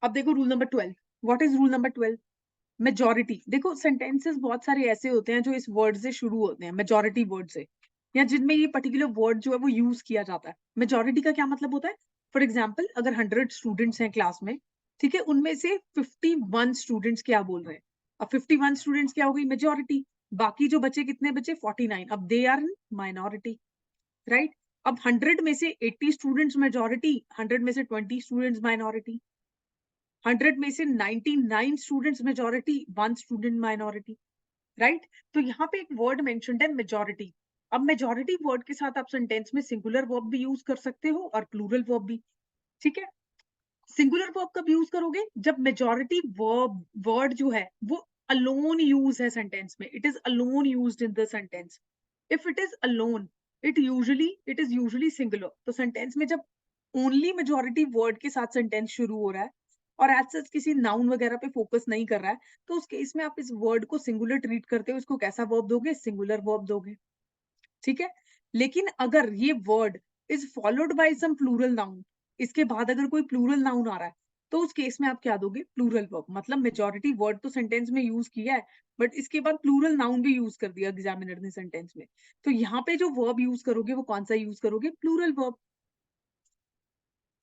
अब देखो rule number 12. What is rule number 12? Majority. देखो सेंटेंसेस बहुत सारे ऐसे होते हैं जो इस वर्ड से शुरू होते हैं, मेजॉरिटी वर्ड से, या जिनमें ये पर्टिकुलर वर्ड जो है वो यूज किया जाता है. मेजॉरिटी का क्या मतलब होता है? फॉर एग्जाम्पल, अगर 100 स्टूडेंट्स हैं क्लास में, ठीक है, उनमें से 51 स्टूडेंट्स क्या बोल रहे हैं. अब 51 स्टूडेंट्स क्या हो गई? मेजॉरिटी. बाकी जो बचे कितने बचे? 49. अब they are in minority, right. अब 100 में से 80 स्टूडेंट्स मेजॉरिटी, 100 में से 20 स्टूडेंट्स माइनॉरिटी, 100 में से 99 students majority, 1 student minority, right. तो यहाँ पे एक वर्ड मेंशन्ड है मेजॉरिटी. अब मेजॉरिटी वर्ड के साथ आप सेंटेंस में सिंगुलर वर्ब भी यूज कर सकते हो और प्लूरल वर्ब भी. ठीक है, सिंगुलर वर्ब कब यूज करोगे? जब मेजॉरिटी वर्ब वर्ड जो है वो अलोन यूज है सेंटेंस में. It is alone used in the sentence. If it is alone, it is usually singular. तो सेंटेंस में जब ओनली मेजॉरिटी वर्ड के साथ सेंटेंस शुरू हो रहा है और एज सच किसी नाउन वगैरह पे फोकस नहीं कर रहा है, तो उस केस में आप इस वर्ड को सिंगुलर ट्रीट करते हो. इसको कैसा वर्ब दोगे? सिंगुलर वर्ब दोगे. ठीक है, लेकिन अगर ये word is followed by some plural noun, इसके बाद अगर कोई प्लूरल नाउन आ रहा है, तो उस केस में आप क्या दोगे? Plural verb. मतलब मेजॉरिटी वर्ड तो सेंटेंस में यूज किया है, बट इसके बाद प्लूरल नाउन भी यूज कर दिया एग्जामिनर ने सेंटेंस में. तो यहाँ पे जो वर्ब यूज करोगे वो कौन सा यूज करोगे? Plural verb.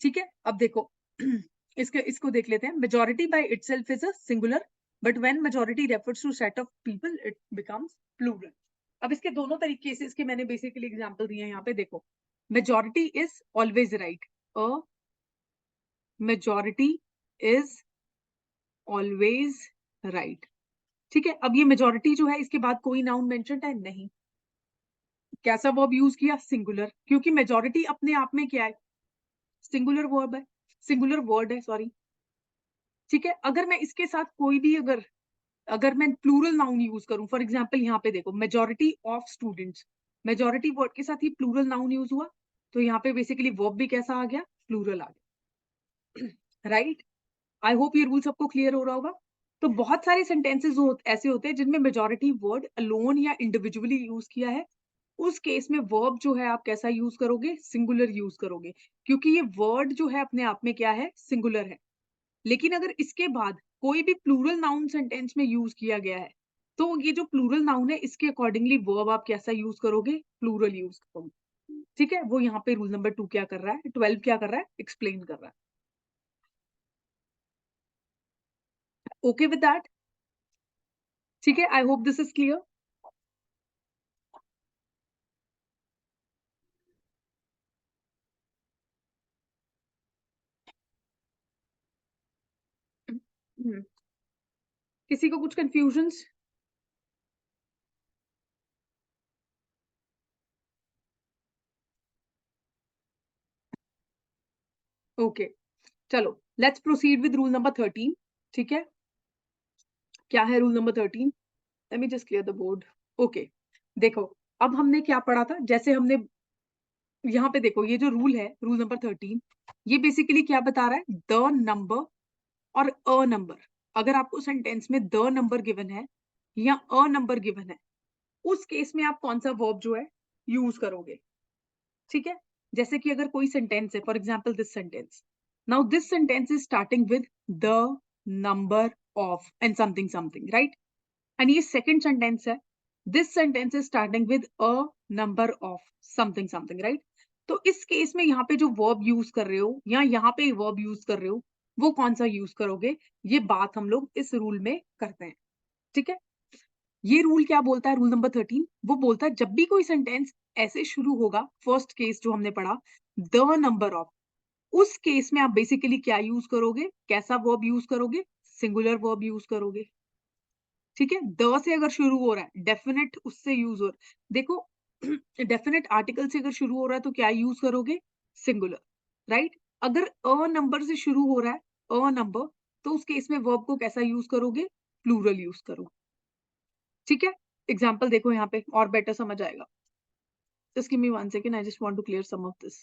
ठीक है, अब देखो इसको देख लेते हैं. Majority by itself is a singular, but when majority refers to set of people it becomes plural. अब इसके दोनों तरीके से इसके मैंने बेसिकली एग्जांपल दिए हैं यहाँ पे. देखो, majority is always right. A majority is always right. ठीक है, अब ये मेजॉरिटी जो है इसके बाद कोई नाउन मेंशन्ड है नहीं. कैसा वर्ब यूज किया? सिंगुलर, क्योंकि मेजॉरिटी अपने आप में क्या है? सिंगुलर वर्ब है, सिंगुलर वर्ड है, सॉरी. ठीक है, अगर मैं इसके साथ कोई भी अगर मैं प्लूरल नाउन यूज करूं, फॉर एग्जांपल यहाँ पे देखो, majority of students, majority word के साथ ही प्लूरल नाउन यूज हुआ, तो यहाँ पे बेसिकली वर्ब भी कैसा आ गया? प्लूरल आ गया. राइट. आई होप ये रूल सबको क्लियर हो रहा होगा. तो बहुत सारे सेंटेंसेस ऐसे होते हैं जिनमें मेजॉरिटी वर्ड अलोन या इंडिविजुअली यूज किया है. उस केस में वर्ब जो है आप कैसा यूज करोगे? सिंगुलर यूज करोगे, क्योंकि ये वर्ड जो है अपने आप में क्या है? सिंगुलर है. लेकिन अगर इसके बाद कोई भी प्लूरल नाउन सेंटेंस में यूज किया गया है, तो ये जो प्लूरल नाउन है इसके अकॉर्डिंगली वर्ब आप कैसा यूज करोगे? प्लूरल यूज करोगे. ठीक है, वो यहाँ पे रूल नंबर 2 क्या कर रहा है, 12 क्या कर रहा है? एक्सप्लेन कर रहा है. Okay with that? ठीक है, I hope this is clear. किसी को कुछ कंफ्यूजन्स? ओके, चलो let's proceed with rule number 13. ठीक है, क्या है rule number 13? Let me just clear the board. Okay, देखो, अब हमने क्या पढ़ा था? जैसे हमने यहाँ पे देखो, ये जो रूल है, रूल नंबर 13, ये बेसिकली क्या बता रहा है? द नंबर और अ नंबर. अगर आपको सेंटेंस में द नंबर गिवन है या अ नंबर गिवन है, उस केस में आप कौन सा वर्ब जो है यूज करोगे. ठीक है, जैसे कि अगर कोई सेंटेंस है, for example this sentence, now this sentence is starting with the number of and something something, right. And ये सेकंड सेंटेंस है, this sentence is starting with a number of something something, right. तो इस case में यहाँ पे जो verb use कर रहे हो या यहाँ पे वर्ब यूज कर रहे हो, वो कौन सा यूज करोगे? ये बात हम लोग इस रूल में करते हैं. ठीक है, ये रूल क्या बोलता है? रूल नंबर 13 वो बोलता है जब भी कोई सेंटेंस ऐसे शुरू होगा, फर्स्ट केस जो हमने पढ़ा, द नंबर ऑफ, उस केस में आप बेसिकली क्या यूज करोगे? कैसा वर्ब यूज करोगे? सिंगुलर वर्ब यूज करोगे. ठीक है, द से अगर शुरू हो रहा है, डेफिनेट उससे यूज हो रहा है. देखो, डेफिनेट आर्टिकल से अगर शुरू हो रहा है तो क्या यूज करोगे? Singular, right. अगर अ नंबर से शुरू हो रहा है, अ नंबर, तो उस केस में वर्ब को कैसा यूज करोगे? प्लूरल यूज करो. ठीक है, एग्जाम्पल देखो यहाँ पे और बेटर समझ आएगा. Just give me 1 second. I just want to clear some of this.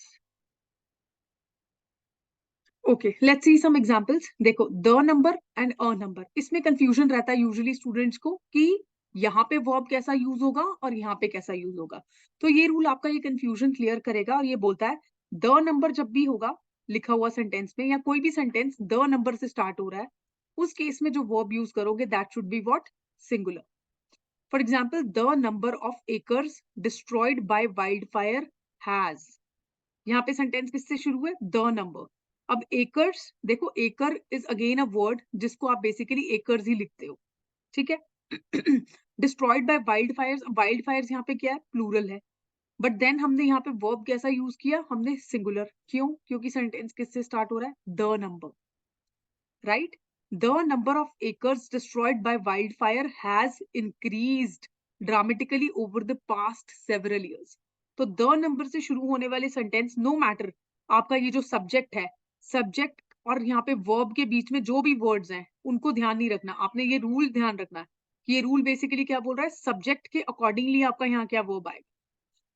Okay, let's see some examples. देखो the number and a number. इसमें confusion रहता है usually students को कि यहाँ पे verb कैसा use होगा और यहाँ पे कैसा use होगा. तो ये rule आपका ये confusion clear करेगा और ये बोलता है the number जब भी होगा लिखा हुआ sentence में या कोई भी sentence the number से start हो रहा है उस केस में जो verb use करोगे that should be what? Singular. For example, the number of acres destroyed by wildfire has. यहाँ पे सेंटेंस किससे शुरू है? The number. अब एकर्स देखो, एकर इज अगेन अ वर्ड जिसको आप बेसिकली एकर्स ही लिखते हो. ठीक है. Destroyed by wild Fyers. Wild Fyers यहाँ पे क्या है? प्लूरल है. बट देन हमने यहाँ पे वर्ब कैसा यूज किया? हमने सिंगुलर. क्यों? क्योंकि सेंटेंस किससे स्टार्ट हो रहा है? The number. Right. The number of acres destroyed by wild fire has increased dramatically over the past several years. तो द नंबर से शुरू होने वाले सेंटेंस नो मैटर आपका ये जो सब्जेक्ट है, सब्जेक्ट और यहाँ पे वर्ब के बीच में जो भी वर्ड्स हैं उनको ध्यान नहीं रखना. आपने ये रूल ध्यान रखना है कि ये रूल बेसिकली क्या बोल रहा है? सब्जेक्ट के अकॉर्डिंगली आपका यहाँ क्या वर्ब आएगा.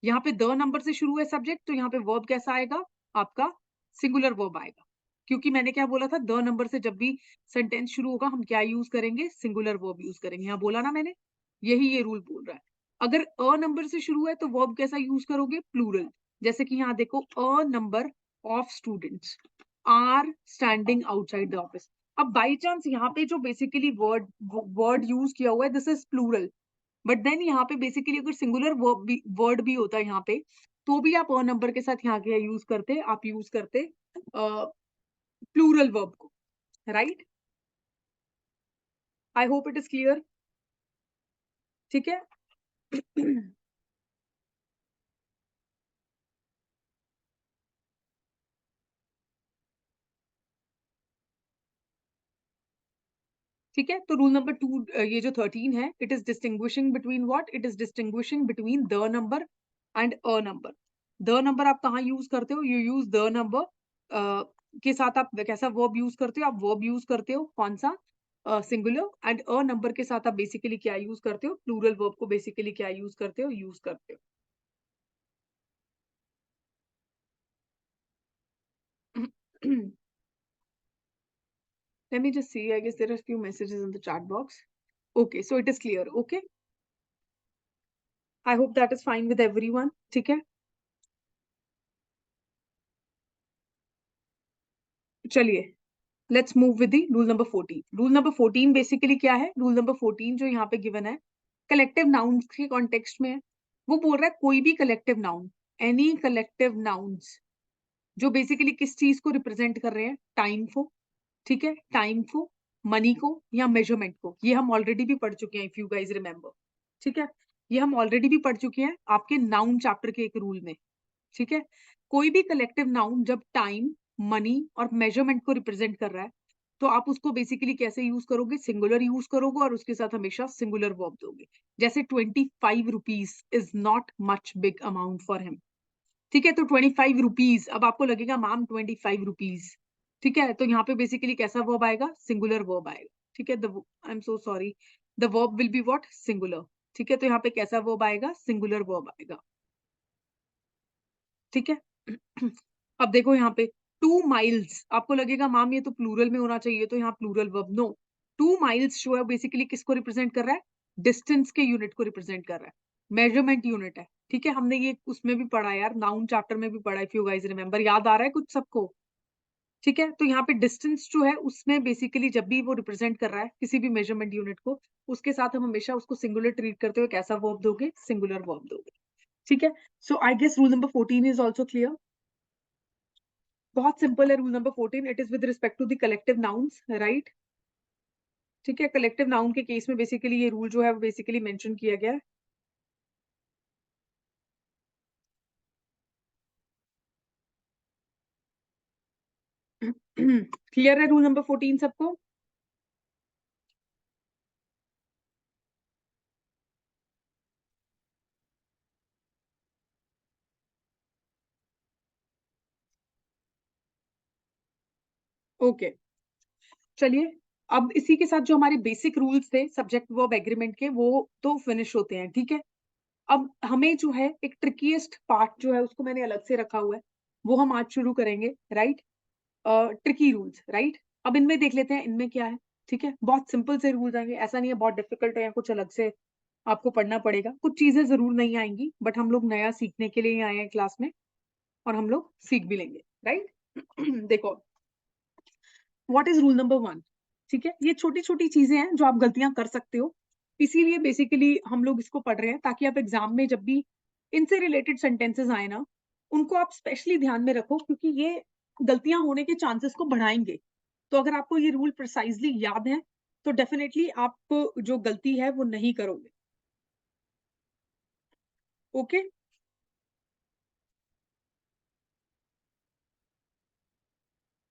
यहाँ पे द नंबर से शुरू है सब्जेक्ट तो यहाँ पे वर्ब कैसा आएगा? आपका सिंगुलर वर्ब आएगा. क्योंकि मैंने क्या बोला था? द नंबर से जब भी सेंटेंस शुरू होगा हम क्या यूज करेंगे? सिंगुलर वर्ब यूज करेंगे. यहाँ बोला ना मैंने, यही ये रूल बोल रहा है. अगर अ नंबर से शुरू है तो वर्ब कैसा यूज करोगे? प्लूरल. जैसे कि यहाँ देखो, a number of students are standing outside the office. अब बाई चांस यहाँ पे जो बेसिकली वर्ड वर्ड यूज किया हुआ है this is plural. But then यहाँ पे बेसिकली अगर सिंगुलर वर्ड भी होता है यहाँ पे तो भी आप अ नंबर के साथ यहाँ के यूज करते, आप यूज करते प्लूरल वर्ब को. Right. I hope it is clear. ठीक है. ठीक है. तो रूल नंबर 2 ये जो 13 है, it is distinguishing between what? It is distinguishing between the number and a number. The number आप कहाँ यूज करते हो? यू यूज द नंबर के साथ आप कैसा वर्ब यूज करते हो? आप वर्ब यूज करते हो कौन सा? सिंगुलर. एंड अ नंबर के साथ आप बेसिकली क्या यूज करते हो? प्लूरल वर्ब को बेसिकली क्या यूज करते हो? यूज करते हो. Let me just see. I guess there are a few messages in the chat box. Okay, so it is clear. Okay. I hope that is fine with everyone. ठीक है. चलिए, let's move with the rule number 14. Rule number 14 basically क्या है? Rule number 14 जो यहाँ पे given है, collective nouns के context में है. वो बोल रहा है कोई भी collective noun, any collective nouns जो बेसिकली किस चीज को रिप्रेजेंट कर रहे हैं? टाइम को. ठीक है. टाइम को, मनी को या मेजरमेंट को. ये हम ऑलरेडी भी पढ़ चुके हैं इफ यू गाइज रिमेंबर. ठीक है. ये हम ऑलरेडी भी पढ़ चुके हैं आपके नाउन चैप्टर के एक रूल में. ठीक है. कोई भी कलेक्टिव नाउन जब टाइम, मनी और मेजरमेंट को रिप्रेजेंट कर रहा है तो आप उसको बेसिकली कैसे यूज करोगे? सिंगुलर यूज करोगे और उसके साथ हमेशा सिंगुलर वर्ब दोगे. जैसे 25 rupees is not much big amount for him. ठीक है. तो 25 रुपीज. अब आपको लगेगा मैम 25 रुपीज. ठीक है. तो यहाँ पे बेसिकली कैसा वर्ब आएगा? सिंगुलर वर्ब आएगा. ठीक है. I am so sorry, the verb will be what? Singular. ठीक है. तो यहाँ पे कैसा वर्ब आएगा? सिंगुलर वर्ब आएगा. ठीक है. अब देखो यहाँ पे 2 माइल्स. आपको लगेगा मैम ये तो प्लूरल में होना चाहिए, तो यहाँ प्लूरल वर्ब. नो. 2 माइल्स जो है बेसिकली किसको रिप्रेजेंट कर रहा है? डिस्टेंस के यूनिट को रिप्रेजेंट कर रहा है. मेजरमेंट यूनिट है. ठीक है. हमने ये उसमें भी पढ़ा यार, नाउन चैप्टर में भी पढ़ा. इफ यू गाइस रिमेंबर, याद आ रहा है कुछ सबको? ठीक है. तो यहाँ पे डिस्टेंस जो है उसमें बेसिकली जब भी वो रिप्रेजेंट कर रहा है किसी भी मेजरमेंट यूनिट को, उसके साथ हम हमेशा उसको सिंगुलर ट्रीट करते हुए कैसा वर्ब दोगे? सिंगुलर वर्ब दोगे. ठीक है. So I guess rule number 14 is also clear. बहुत सिंपल है rule number 14. It is with respect to the collective nouns. Right. ठीक है. कलेक्टिव नाउन के केस में बेसिकली ये रूल जो है वो बेसिकली मेंशन किया गया है. क्लियर है रूल नंबर 14 सबको? ओके. चलिए अब इसी के साथ जो हमारे बेसिक रूल्स थे सब्जेक्ट वर्ब एग्रीमेंट के, वो तो फिनिश होते हैं, ठीक है। अब हमें जो है एक ट्रिकीएस्ट पार्ट जो है उसको मैंने अलग से रखा हुआ है, वो हम आज शुरू करेंगे, राइट। Tricky rules, right. अब इनमें देख लेते हैं इनमें क्या है, ठीक है। बहुत सिंपल से रूल्स आएंगे, ऐसा नहीं है बहुत डिफिकल्ट है या कुछ अलग से आपको पढ़ना पड़ेगा। कुछ चीजें जरूर नहीं आएंगी, बट हम लोग नया सीखने के लिए ही आए हैं क्लास में, और हम लोग सीख भी लेंगे, राइट। देखो, व्हाट इज रूल नंबर 1, ठीक है। ये छोटी छोटी चीजें हैं जो आप गलतियां कर सकते हो, इसीलिए बेसिकली हम लोग इसको पढ़ रहे हैं, ताकि आप एग्जाम में जब भी इनसे रिलेटेड सेंटेंसेस आए ना, उनको आप स्पेशली ध्यान में रखो, क्योंकि ये गलतियां होने के चांसेस को बढ़ाएंगे। तो अगर आपको ये रूल प्रिसाइजली याद है, तो डेफिनेटली आप जो गलती है वो नहीं करोगे। ओके,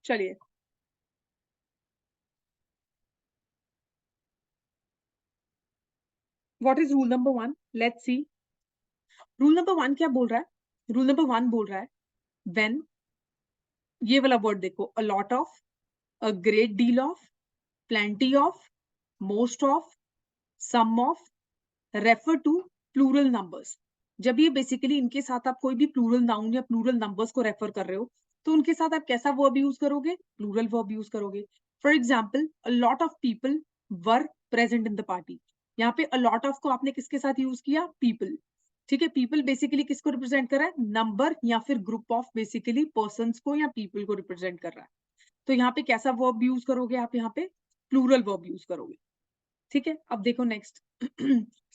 चलिए। What is rule number 1, let's see. Rule number 1 क्या बोल रहा है? रूल नंबर 1 बोल रहा है, व्हेन, ये वाला वर्ड देखो, अ lot of, a great deal of, plenty of, most of, some of, refer to plural numbers। जब ये बेसिकली इनके साथ आप कोई भी प्लूरल नाउन या प्लूरल नंबर्स को रेफर कर रहे हो, तो उनके साथ आप कैसा वर्ब यूज करोगे? प्लूरल वर्ब यूज करोगे। For example, a lot of people were present in the party. यहाँ पे अ लॉट ऑफ को आपने किसके साथ यूज किया? पीपल, ठीक है। पीपल बेसिकली किसको रिप्रेजेंट कर रहा है? नंबर या फिर ग्रुप ऑफ बेसिकली पर्सन को या पीपल को रिप्रेजेंट कर रहा है। तो यहाँ पे कैसा वर्ब यूज करोगे आप? यहाँ पे प्लूरल वर्ब यूज करोगे, ठीक है। अब देखो next,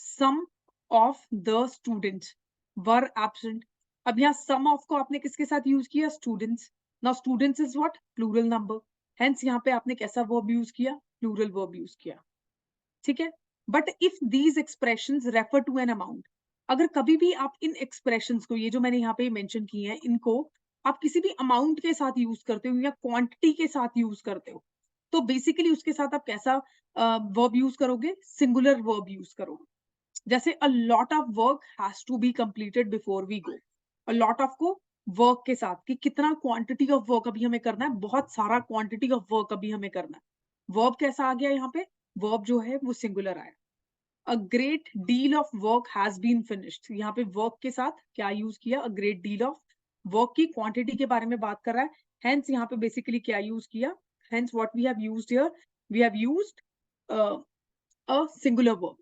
some of the students were absent. अब यहाँ सम ऑफ को आपने किसके साथ यूज किया? Students. Now students is what? Plural number. Hence यहाँ पे आपने कैसा वर्ब यूज किया? प्लूरल वर्ब यूज किया, ठीक है। But if these expressions refer to an amount, अगर कभी भी आप इन एक्सप्रेशंस को, ये जो मैंने यहाँ पे मेंशन किए हैं, इनको आप किसी भी अमाउंट के साथ यूज करते हो या क्वांटिटी के साथ यूज करते हो, तो बेसिकली उसके साथ आप कैसा वर्ब यूज करोगे? सिंगुलर वर्ब यूज करोगे। जैसे a lot of work has to be completed before we go. A lot of को वर्क के साथ, कि कितना क्वांटिटी ऑफ वर्क अभी हमें करना है, बहुत सारा क्वांटिटी ऑफ वर्क अभी हमें करना है। वर्ब कैसा आ गया यहाँ पे? वर्ब जो है वो सिंगुलर आया। A great deal of work has been finished, यहाँ पे वर्क के साथ क्या यूज किया? A great deal of work की क्वांटिटी के बारे में बात कर रहा है, हेंस यहाँ पे बेसिकली क्या यूज किया? Hence what we have used here, we have used a singular verb,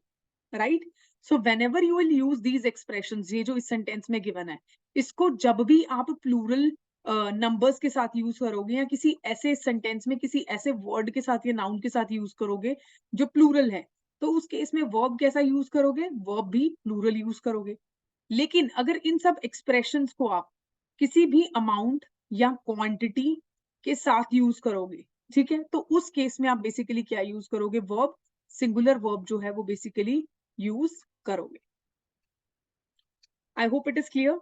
right. So whenever you will use these expressions, ये जो इस सेंटेंस में गिवन है, इसको जब भी आप प्लूरल नंबर्स के साथ यूज करोगे, या किसी ऐसे सेंटेंस में किसी ऐसे वर्ड के साथ या नाउन के साथ यूज करोगे जो प्लूरल है, तो उस केस में वर्ब कैसा यूज करोगे? वर्ब भी प्लूरल यूज करोगे। लेकिन अगर इन सब एक्सप्रेशंस को आप किसी भी अमाउंट या क्वांटिटी के साथ यूज करोगे, ठीक है, तो उस केस में आप बेसिकली क्या यूज करोगे? वर्ब, सिंगुलर वर्ब जो है वो बेसिकली यूज करोगे। आई hope it is clear.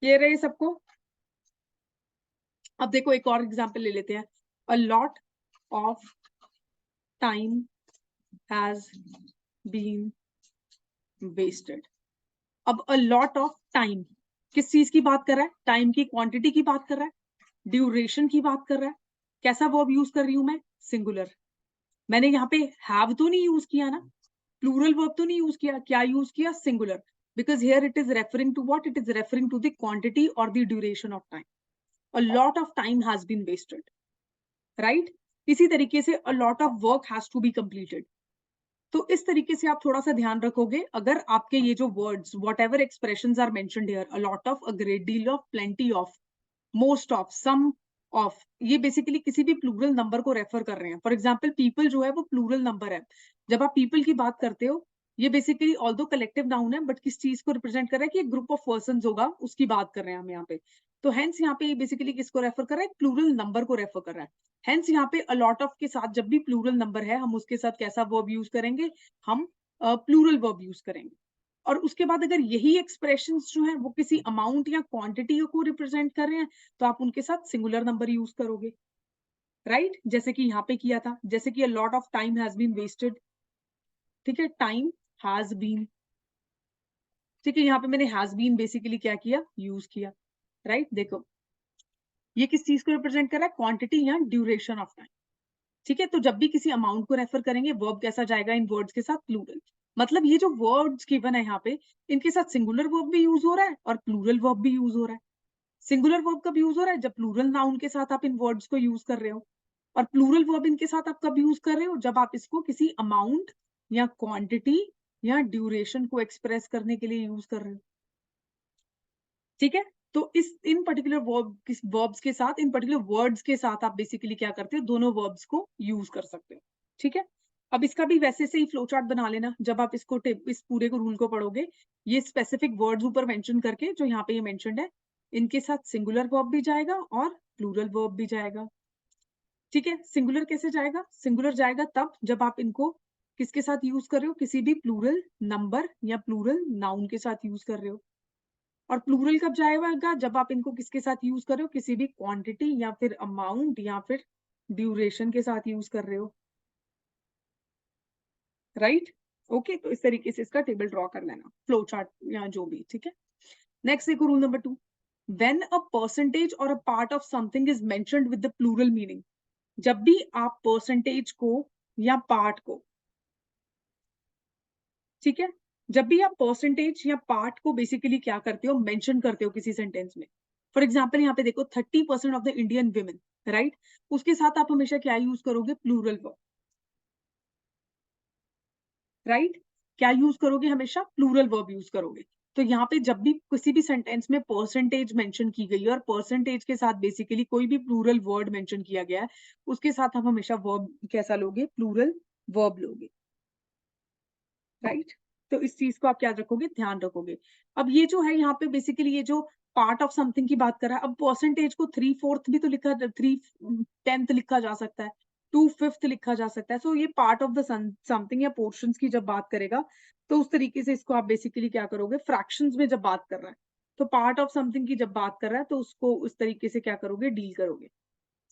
Clear है ये सबको? अब देखो एक और एग्जांपल ले लेते हैं, a lot of time has been wasted. अब अ लॉट ऑफ टाइम किस चीज की बात कर रहा है? टाइम की क्वांटिटी की बात कर रहा है, ड्यूरेशन की बात कर रहा है। कैसा वर्ब यूज कर रही हूं मैं? सिंगुलर। मैंने यहाँ पे हैव तो नहीं यूज किया ना, प्लूरल वर्ब तो नहीं यूज किया, क्या यूज किया? Singular. Because here it is referring to what? It is referring to the quantity और the duration of time. A lot of time has been wasted, right. इसी तरीके से a lot of work has to be completed. तो इस तरीके से आप थोड़ा सा ध्यान रखोगे, अगर आपके ये जो words, whatever expression are mentioned here, a lot of, a great deal of, plenty of, most of, some of, ये बेसिकली किसी भी प्लूरल नंबर को रेफर कर रहे हैं। फॉर एग्जाम्पल पीपल जो है वो प्लूरल नंबर है। जब आप पीपल की बात करते हो, ये बेसिकली ऑल्दो कलेक्टिव नाउन है, बट किस चीज को रिप्रेजेंट कर रहा है? कि एक ग्रुप ऑफ पर्सन होगा, उसकी बात कर रहे हैं हम यहाँ पे। तो हेंस यहाँ पे बेसिकली किसको रेफर कर रहा है? प्लूरल नंबर को रेफर कर रहा है। हेंस यहाँ पे अलॉट ऑफ के साथ जब भी प्लूरल नंबर है, हम उसके साथ कैसा वर्ब यूज करेंगे? हम प्लूरल वर्ब यूज करेंगे। और उसके बाद अगर यही एक्सप्रेशंस जो है वो किसी अमाउंट या क्वांटिटी को रिप्रेजेंट कर रहे हैं, तो आप उनके साथ सिंगुलर नंबर यूज करोगे, राइट। जैसे कि यहाँ पे किया था, जैसे कि a lot of time has been wasted, ठीक है, टाइम हैज बीन, ठीक है। यहाँ पे मैंने हैज बीन बेसिकली क्या किया? यूज किया। राइट। देखो ये किस चीज को रिप्रेजेंट कर रहा है, क्वांटिटी या ड्यूरेशन ऑफ टाइम। ठीक है, तो जब भी किसी अमाउंट को रेफर करेंगे वर्ब कैसा जाएगा इन वर्ड्स के साथ, प्लूरल। मतलब ये जो वर्ड्स गिवन है यहाँ पे, इनके साथ सिंगुलर वर्ब भी यूज हो रहा है और प्लूरल वर्ब भी यूज हो रहा है। सिंगुलर वर्ब कब यूज हो रहा है, जब प्लूरल नाउन के साथ आप इन वर्ड्स को यूज कर रहे हो, और प्लूरल वर्ब इनके साथ आप कब यूज कर रहे हो, जब आप इसको किसी अमाउंट या क्वांटिटी या ड्यूरेशन को एक्सप्रेस करने के लिए यूज कर रहे हो। ठीक है, तो इस इन पर्टिकुलर वर्ब्स के साथ, इन पर्टिकुलर वर्ड्स के साथ आप बेसिकली क्या करते हो, दोनों वर्ब्स को यूज कर सकते हो। ठीक है, अब इसका भी वैसे से ही फ्लो चार्ट बना लेना जब आप इसको इस पूरे को रूल को पढ़ोगे। ये स्पेसिफिक वर्ड्स ऊपर मेंशन करके जो यहाँ पे ये मेंशन्ड है, इनके साथ सिंगुलर वर्ब भी जाएगा और प्लूरल वर्ब भी जाएगा। ठीक है, सिंगुलर कैसे जाएगा, सिंगुलर जाएगा तब जब आप इनको किसके साथ यूज कर रहे हो, किसी भी प्लूरल नंबर या प्लूरल नाउन के साथ यूज कर रहे हो। और प्लूरल कब जाएगा, जब आप इनको किसके साथ यूज कर रहे हो, किसी भी क्वांटिटी या फिर अमाउंट या फिर ड्यूरेशन के साथ यूज कर रहे हो। राइट, ओके, तो इस तरीके से इसका टेबल ड्रॉ कर लेना, फ्लो चार्ट या जो भी। ठीक है, नेक्स्ट देखो rule number 2, when a percentage और a part of something is mentioned with the plural meaning. जब भी आप परसेंटेज को या पार्ट को, ठीक है, जब भी आप परसेंटेज या पार्ट को बेसिकली क्या करते हो, मेंशन करते हो किसी सेंटेंस में। फॉर एग्जाम्पल यहाँ पे देखो 30% of the Indian women, right, उसके साथ आप हमेशा क्या यूज करोगे, प्लूरल वर्ब। राइट, क्या यूज करोगे, हमेशा प्लूरल वर्ब यूज करोगे। तो यहाँ पे जब भी किसी भी सेंटेंस में परसेंटेज मेंशन की गई है और परसेंटेज के साथ बेसिकली कोई भी प्लूरल वर्ड मेंशन किया गया है, उसके साथ आप हमेशा वर्ब कैसा लोगे, प्लूरल वर्ब लोगे। राइट, तो इस चीज को आप क्या रखोगे, ध्यान रखोगे। अब ये जो है यहाँ पे बेसिकली ये जो पार्ट ऑफ समथिंग की बात कर रहा है, अब परसेंटेज को 3/4 भी तो लिखा, 3/10 लिखा जा सकता है, 2/5 लिखा जा सकता है। सो ये पार्ट ऑफ द समथिंग या पोर्शंस की जब बात करेगा, तो उस तरीके से इसको आप बेसिकली क्या करोगे, फ्रैक्शंस में जब बात कर रहा है, तो पार्ट ऑफ समथिंग की जब बात कर रहा है तो उसको उस तरीके से क्या करोगे, डील करोगे।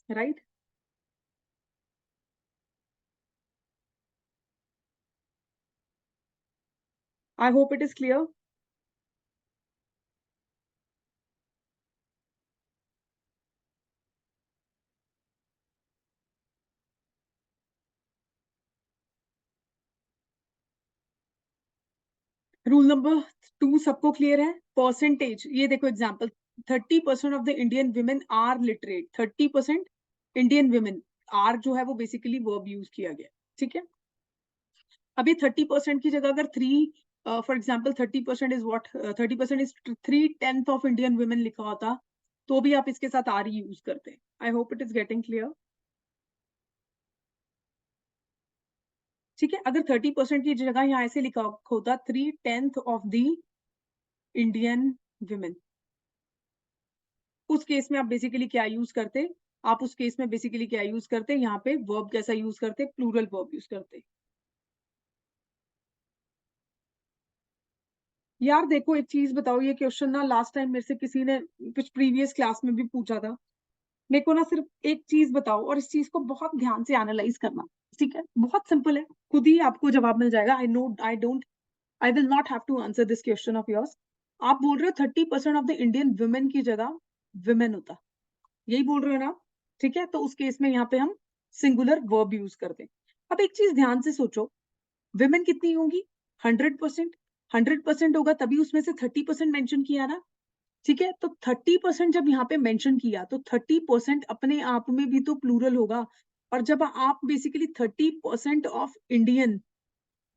Right, I hope it is clear. Rule number 2 सबको क्लियर है, परसेंटेज। ये देखो example, 30% of the Indian women are literate. 30% Indian women, are जो है वो बेसिकली वर्ब यूज किया गया। ठीक है, अभी 30% की जगह अगर 3, for example 30% is what, 30% is 3/10 of Indian women लिखा होता, तो भी आप इसके साथ आर ही यूज करते हैं। आई hope it is getting clear. ठीक है, अगर 30% की जगह यहाँ ऐसे लिखा होता 3/10 ऑफ द इंडियन विमेन, उस केस में आप बेसिकली क्या यूज करते, आप उस केस में बेसिकली क्या यूज करते, यहाँ पे वर्ब कैसा यूज करते, प्लूरल वर्ब यूज करते। यार देखो एक चीज बताओ, ये क्वेश्चन ना लास्ट टाइम मेरे से किसी ने कुछ प्रीवियस क्लास में भी पूछा था। मेरे को ना सिर्फ एक चीज बताओ और इस चीज को बहुत ध्यान से एनालाइज करना। ठीक है, बहुत सिंपल है, खुद ही आपको जवाब मिल जाएगा। I will not have to answer this question of yours. आप बोल रहे हो 30% ऑफ द इंडियन वुमेन की जगह विमेन होता, यही बोल रहे हो ना। ठीक है, तो उस केस में यहाँ पे हम सिंगुलर वर्ब यूज करते हैं। अब एक चीज ध्यान से सोचो, विमेन कितनी होंगी, 100%। 100% होगा तभी उसमें से 30% मेंशन किया ना। ठीक है, तो 30% जब यहाँ पे मेंशन किया तो 30% अपने आप में भी तो प्लूरल होगा। और जब आप basically 30% of Indian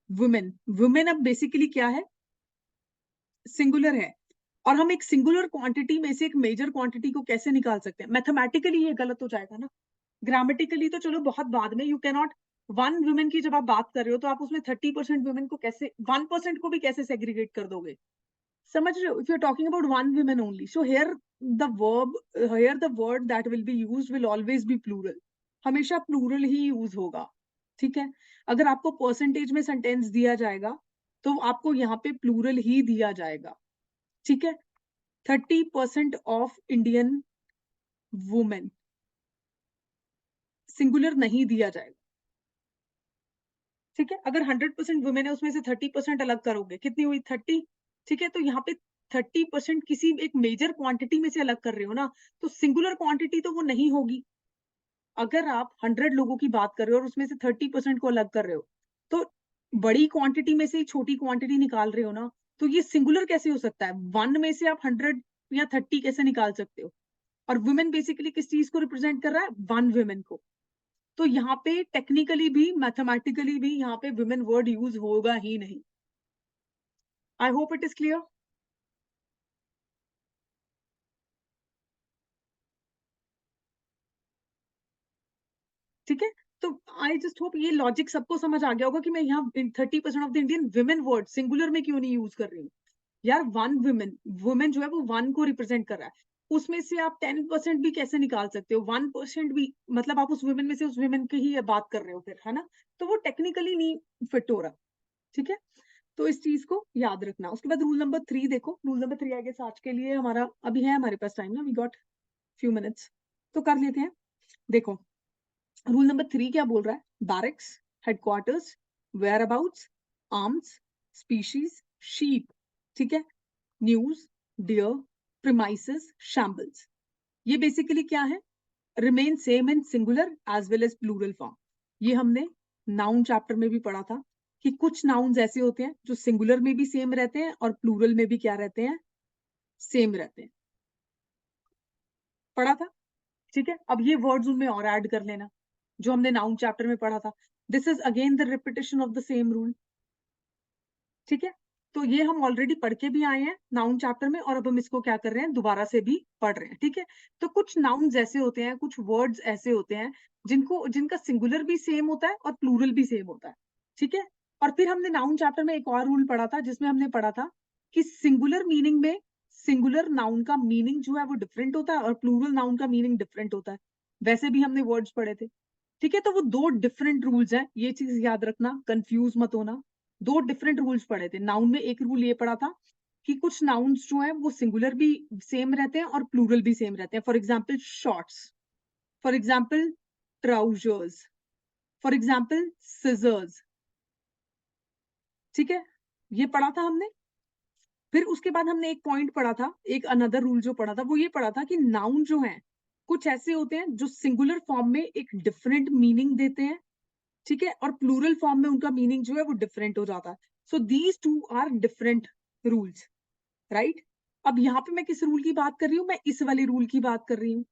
women, women अब बेसिकली क्या है, सिंगुलर है। और हम एक सिंगुलर क्वांटिटी में से एक मेजर क्वांटिटी को कैसे निकाल सकते हैं, मैथमेटिकली ये गलत हो जाएगा ना। ग्रामेटिकली तो चलो बहुत बाद में, you can not, one women की जब आप बात कर रहे हो तो आप उसमें 30% वुमेन को कैसे, 1% को भी कैसे सेग्रीगेट कर दोगे, समझ रहे हो। If you are talking about one women only, so here the word that will be used will always be plural, हमेशा प्लूरल ही यूज होगा। ठीक है, अगर आपको परसेंटेज में सेंटेंस दिया जाएगा तो आपको यहाँ पे प्लूरल ही दिया जाएगा। ठीक है, 30% ऑफ इंडियन वुमेन, सिंगुलर नहीं दिया जाएगा। ठीक है, अगर 100% वुमेन है उसमें से 30% अलग करोगे, कितनी हुई, 30। ठीक है, तो यहाँ पे 30% किसी एक मेजर क्वांटिटी में से अलग कर रहे हो ना, तो सिंगुलर क्वांटिटी तो वो नहीं होगी। अगर आप 100 लोगों की बात कर रहे हो और उसमें से 30% को अलग कर रहे हो, तो बड़ी क्वांटिटी में से ही छोटी क्वांटिटी निकाल रहे हो ना, तो ये सिंगुलर कैसे हो सकता है? 1 में से आप 100 या 30 कैसे निकाल सकते हो? और वुमेन बेसिकली किस चीज को रिप्रेजेंट कर रहा है? 1 वुमेन को। तो यहाँ पे टेक्निकली भी मैथमेटिकली भी यहाँ पे वुमेन वर्ड यूज होगा ही नहीं। आई होप इट इज क्लियर। ठीक है, तो आई जस्ट होप ये लॉजिक सबको समझ आ गया होगा कि मैं यहाँ 30% of the Indian women word singular में क्यों नहीं यूज कर रही हूँ। यार 1 वुमेन, वुमेन जो है वो 1 को रिप्रेजेंट कर रहा है, उसमें से आप 10% भी कैसे निकाल सकते हो? 1% भी मतलब आप उस वुमेन में से उस वुमेन की ही बात कर रहे हो फिर, है ना? तो वो टेक्निकली नहीं फिट हो रहा। ठीक है, तो इस चीज को याद रखना। उसके बाद रूल नंबर 3 देखो, रूल नंबर 3 आई गेस आज के लिए हमारा अभी है हमारे पास टाइम ना, वी गॉट फ्यू मिनट्स, तो कर लेते हैं। देखो रूल नंबर 3 क्या बोल रहा है? Barracks, headquarters, whereabouts, arms, species, sheep, ठीक है, न्यूज, डियर, प्रीमाइसेस, शैम्बल्स। ये बेसिकली क्या है? Remain same in singular as well as plural form. ये हमने नाउन चैप्टर में भी पढ़ा था कि कुछ नाउन्स ऐसे होते हैं जो सिंगुलर में भी सेम रहते हैं और प्लूरल में भी क्या रहते हैं? सेम रहते हैं। पढ़ा था? ठीक है, अब ये वर्ड्स उनमें और ऐड कर लेना जो हमने नाउन चैप्टर में पढ़ा था। This is again the repetition of the same rule. ठीक है, तो ये हम ऑलरेडी पढ़ के भी आए हैं नाउन चैप्टर में, और अब हम इसको क्या कर रहे हैं? दोबारा से भी पढ़ रहे हैं। ठीक है, तो कुछ नाउन्स ऐसे होते हैं, कुछ वर्ड्स ऐसे होते हैं जिनका सिंगुलर भी सेम होता है और प्लूरल भी सेम होता है। ठीक है, और फिर हमने नाउन चैप्टर में एक और रूल पढ़ा था जिसमें हमने पढ़ा था कि सिंगुलर मीनिंग में सिंगुलर नाउन का मीनिंग जो है वो डिफरेंट होता है और प्लूरल नाउन का मीनिंग डिफरेंट होता है। वैसे भी हमने वर्ड्स पढ़े थे। ठीक है, तो वो दो डिफरेंट रूल्स हैं, ये चीज याद रखना, कंफ्यूज मत होना। दो डिफरेंट रूल्स पढ़े थे नाउन में। एक रूल ये पढ़ा था कि कुछ नाउन्स जो है वो सिंगुलर भी सेम रहते हैं और प्लूरल भी सेम रहते हैं। For example shorts, for example trousers, for example scissors. ठीक है, ये पढ़ा था हमने। फिर उसके बाद हमने एक पॉइंट पढ़ा था, एक अनदर रूल जो पढ़ा था वो ये पढ़ा था कि नाउन जो है कुछ ऐसे होते हैं जो सिंगुलर फॉर्म में एक डिफरेंट मीनिंग देते हैं, ठीक है, और प्लूरल फॉर्म में उनका मीनिंग जो है वो डिफरेंट हो जाता है। So these two are different rules, right? अब यहाँ पे मैं किस रूल की बात कर रही हूँ? मैं इस वाले रूल की बात कर रही हूँ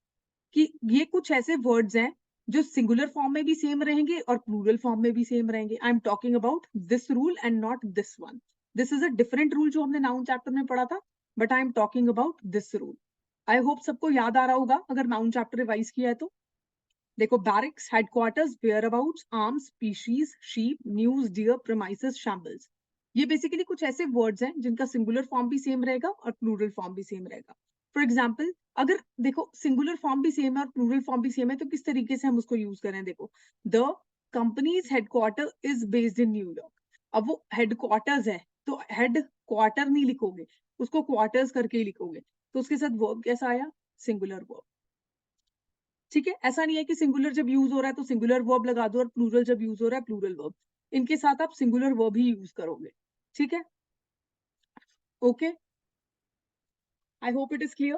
कि ये कुछ ऐसे वर्ड्स हैं जो सिंगुलर फॉर्म में भी सेम रहेंगे और प्लूरल फॉर्म में भी सेम रहेंगे। I am talking about this rule and not this one. This is a different rule जो हमने नाउन चैप्टर में पढ़ा था, but I am talking about this rule. I hope सबको याद आ रहा होगा अगर नाउन चैप्टर रिवाइज किया है तो। देखो barracks, headquarters, whereabouts, arms, species, sheep, news, deer, premises, shambles. ये बेसिकली कुछ ऐसे वर्ड्स हैं जिनका सिंगुलर फॉर्म भी सेम रहेगा और प्लूरल फॉर्म भी सेम रहेगा। फॉर एग्जाम्पल, अगर देखो सिंगुलर फॉर्म भी सेम है और प्लूरल फॉर्म भी सेम है तो किस तरीके से हम उसको यूज करें? देखो, the companies headquarter is based in New York. अब वो हेडक्वार्टर्स है तो हेड क्वार्टर नहीं लिखोगे, उसको क्वार्टर्स करके ही लिखोगे, तो उसके साथ वर्ब कैसा आया? Singular verb. ठीक है, ऐसा नहीं है कि सिंगुलर जब यूज हो रहा है तो सिंगुलर वर्ब लगा दो और प्लूरल जब यूज हो रहा है प्लूरल वर्ब। इनके साथ आप सिंगुलर वर्ब ही यूज करोगे। ठीक है, okay, I hope it is clear.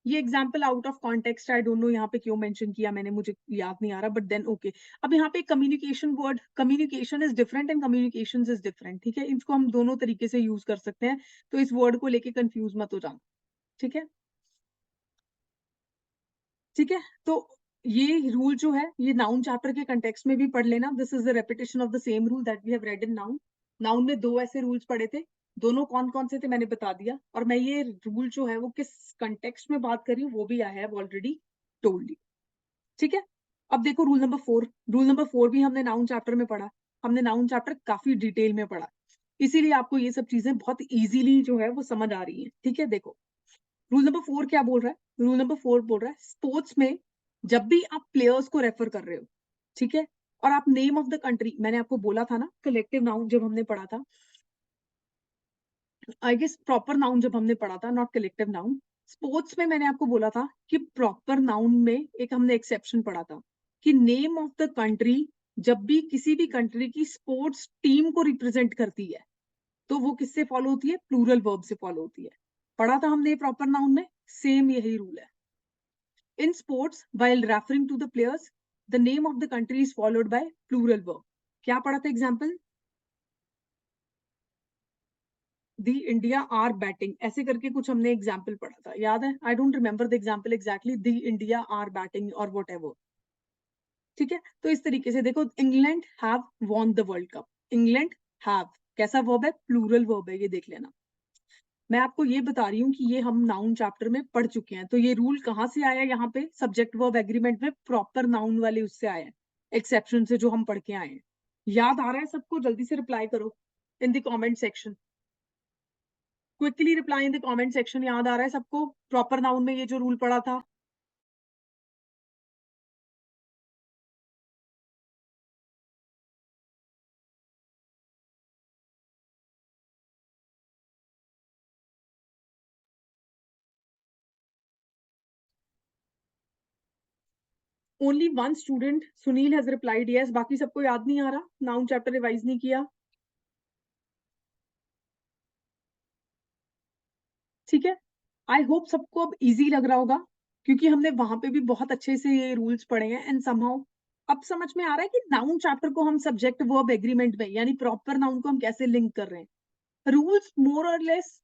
ये example out of context, I don't know यहाँ पे क्यों मेंशन किया मैंने, मुझे याद नहीं आ रहा, बट देन ओके। अब यहाँ पे communication word, communication is different and communication is different. ठीक है, इसको हम दोनों तरीके से यूज कर सकते हैं, तो इस वर्ड को लेके कंफ्यूज मत हो जाना। ठीक है, ठीक है, तो ये रूल जो है ये नाउन चैप्टर के कंटेक्स्ट में भी पढ़ लेना। This is the repetition of the same rule that we have read in noun. Noun में दो ऐसे रूल्स पढ़े थे, दोनों कौन कौन से थे मैंने बता दिया, और मैं ये रूल जो है वो किस कंटेक्स्ट में बात कर रही हूँ वो भी I have already told you. ठीक है, अब देखो रूल नंबर 4। रूल नंबर 4 भी हमने नाउन चैप्टर में पढ़ा। हमने नाउन चैप्टर काफी डिटेल में पढ़ा, इसीलिए आपको ये सब चीजें बहुत इजीली जो है वो समझ आ रही है। ठीक है, देखो रूल नंबर 4 क्या बोल रहा है? रूल नंबर 4 बोल रहा है स्पोर्ट्स में जब भी आप प्लेयर्स को रेफर कर रहे हो, ठीक है, और आप नेम ऑफ द कंट्री, मैंने आपको बोला था ना कलेक्टिव नाउन जब हमने पढ़ा था, आई गेस प्रॉपर नाउन जब हमने पढ़ा था, नॉट कलेक्टिव नाउन। स्पोर्ट्स में मैंने आपको बोला था कि प्रॉपर नाउन में एक हमने एक्सेप्शन पढ़ा था कि नेम ऑफ द कंट्री जब भी किसी भी कंट्री की स्पोर्ट्स टीम को रिप्रेजेंट करती है तो वो किससे फॉलो होती है? प्लूरल वर्ब से फॉलो होती है। पढ़ा था हमने प्रॉपर नाउन में, सेम यही रूल है। In sports while referring to the players the name of the country is followed by plural verb. क्या पढ़ा था example? The India are batting, ऐसे करके कुछ हमने एग्जाम्पल पढ़ा था, याद है? I don't remember the example exactly, the India are batting और वट एवर। ठीक है, तो इस तरीके से देखो, England have won the world cup, England have कैसा वर्ब है? प्लूरल वर्ब है, ये देख लेना। मैं आपको ये बता रही हूँ कि ये हम नाउन चैप्टर में पढ़ चुके हैं, तो ये रूल कहाँ से आया? यहाँ पे सब्जेक्ट वर्ब एग्रीमेंट में प्रॉपर नाउन वाले उससे आया है, एक्सेप्शन से जो हम पढ़ के आए हैं। याद आ रहा है सबको? जल्दी से रिप्लाई करो in the comment section, quickly reply in the comment section. याद आ रहा है सबको प्रॉपर नाउन में ये जो रूल पढ़ा था? Only one student Sunil has replied yes, बाकी सबको याद नहीं आ रहा? नाउन चैप्टर रिवाइज नहीं किया? ठीक है, आई होप सबको अब इजी लग रहा होगा, क्योंकि हमने वहां पे भी बहुत अच्छे से ये रूल्स पढ़े हैं एंड समहाउ अब समझ में आ रहा है कि नाउन चैप्टर को हम सब्जेक्ट वर्ब एग्रीमेंट में यानी प्रॉपर नाउन को हम कैसे लिंक कर रहे हैं। रूल्स मोर और लेस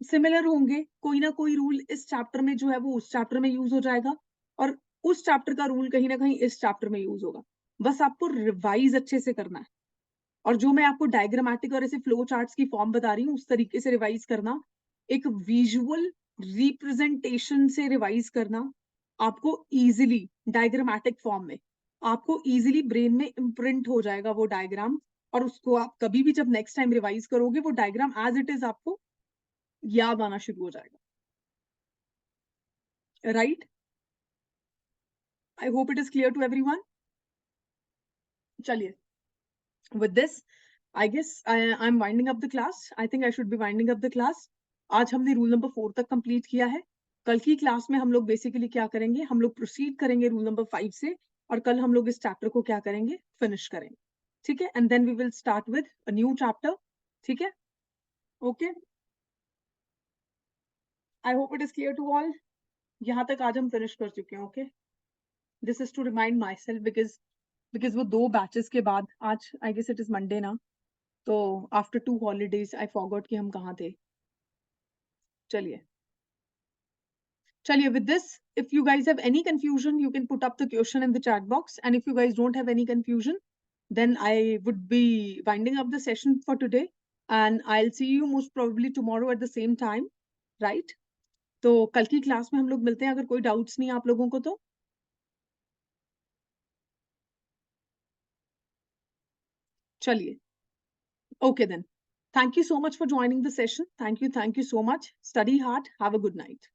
सिमिलर होंगे, कोई ना कोई रूल इस चैप्टर में जो है वो उस चैप्टर में यूज हो जाएगा, और उस चैप्टर का रूल कहीं ना कहीं इस चैप्टर में यूज होगा। बस आपको रिवाइज अच्छे से करना है, और जो मैं आपको डायग्रामेटिक और ऐसे फ्लो चार्ट्स की फॉर्म बता रही हूँ उस तरीके से रिवाइज करना, एक विजुअल रिप्रेजेंटेशन से रिवाइज करना, आपको इजीली डायग्रामेटिक फॉर्म में आपको इजीली ब्रेन में इम्प्रिंट हो जाएगा वो डायग्राम, और उसको आप कभी भी जब नेक्स्ट टाइम रिवाइज करोगे वो डायग्राम एज इट इज आपको याद आना शुरू हो जाएगा, right? I hope it is clear to everyone. चलिए, with this I guess I'm winding up the class. I think I should be winding up the class. आज हमने रूल नंबर 4 तक कंप्लीट किया है। कल की क्लास में हम लोग बेसिकली क्या करेंगे, हम लोग प्रोसीड करेंगे रूल नंबर 5 से, और कल हम लोग इस चैप्टर को क्या करेंगे, फिनिश करेंगे। ठीक है, and then we will start with a new chapter. ठीक है, okay, I hope it is clear to all. यहाँ तक आज हम फिनिश कर चुके हैं। Okay, this is to remind myself, because वो 2 बैचेस के बाद आज I guess it is Monday ना, तो आफ्टर 2 हॉलीडेज आई फॉरगॉट कि हम कहाँ थे। चलिए, with this, if you guys have any confusion you can put up the question in the chat box, and if you guys don't have any confusion then I would be winding up the session for today, and I'll see you most probably tomorrow at the same time, right? तो कल की class में हम लोग मिलते हैं, अगर कोई डाउट्स नहीं आप लोगों को तो। चलिए, okay then, thank you so much for joining the session. Thank you so much. Study hard. Have a good night.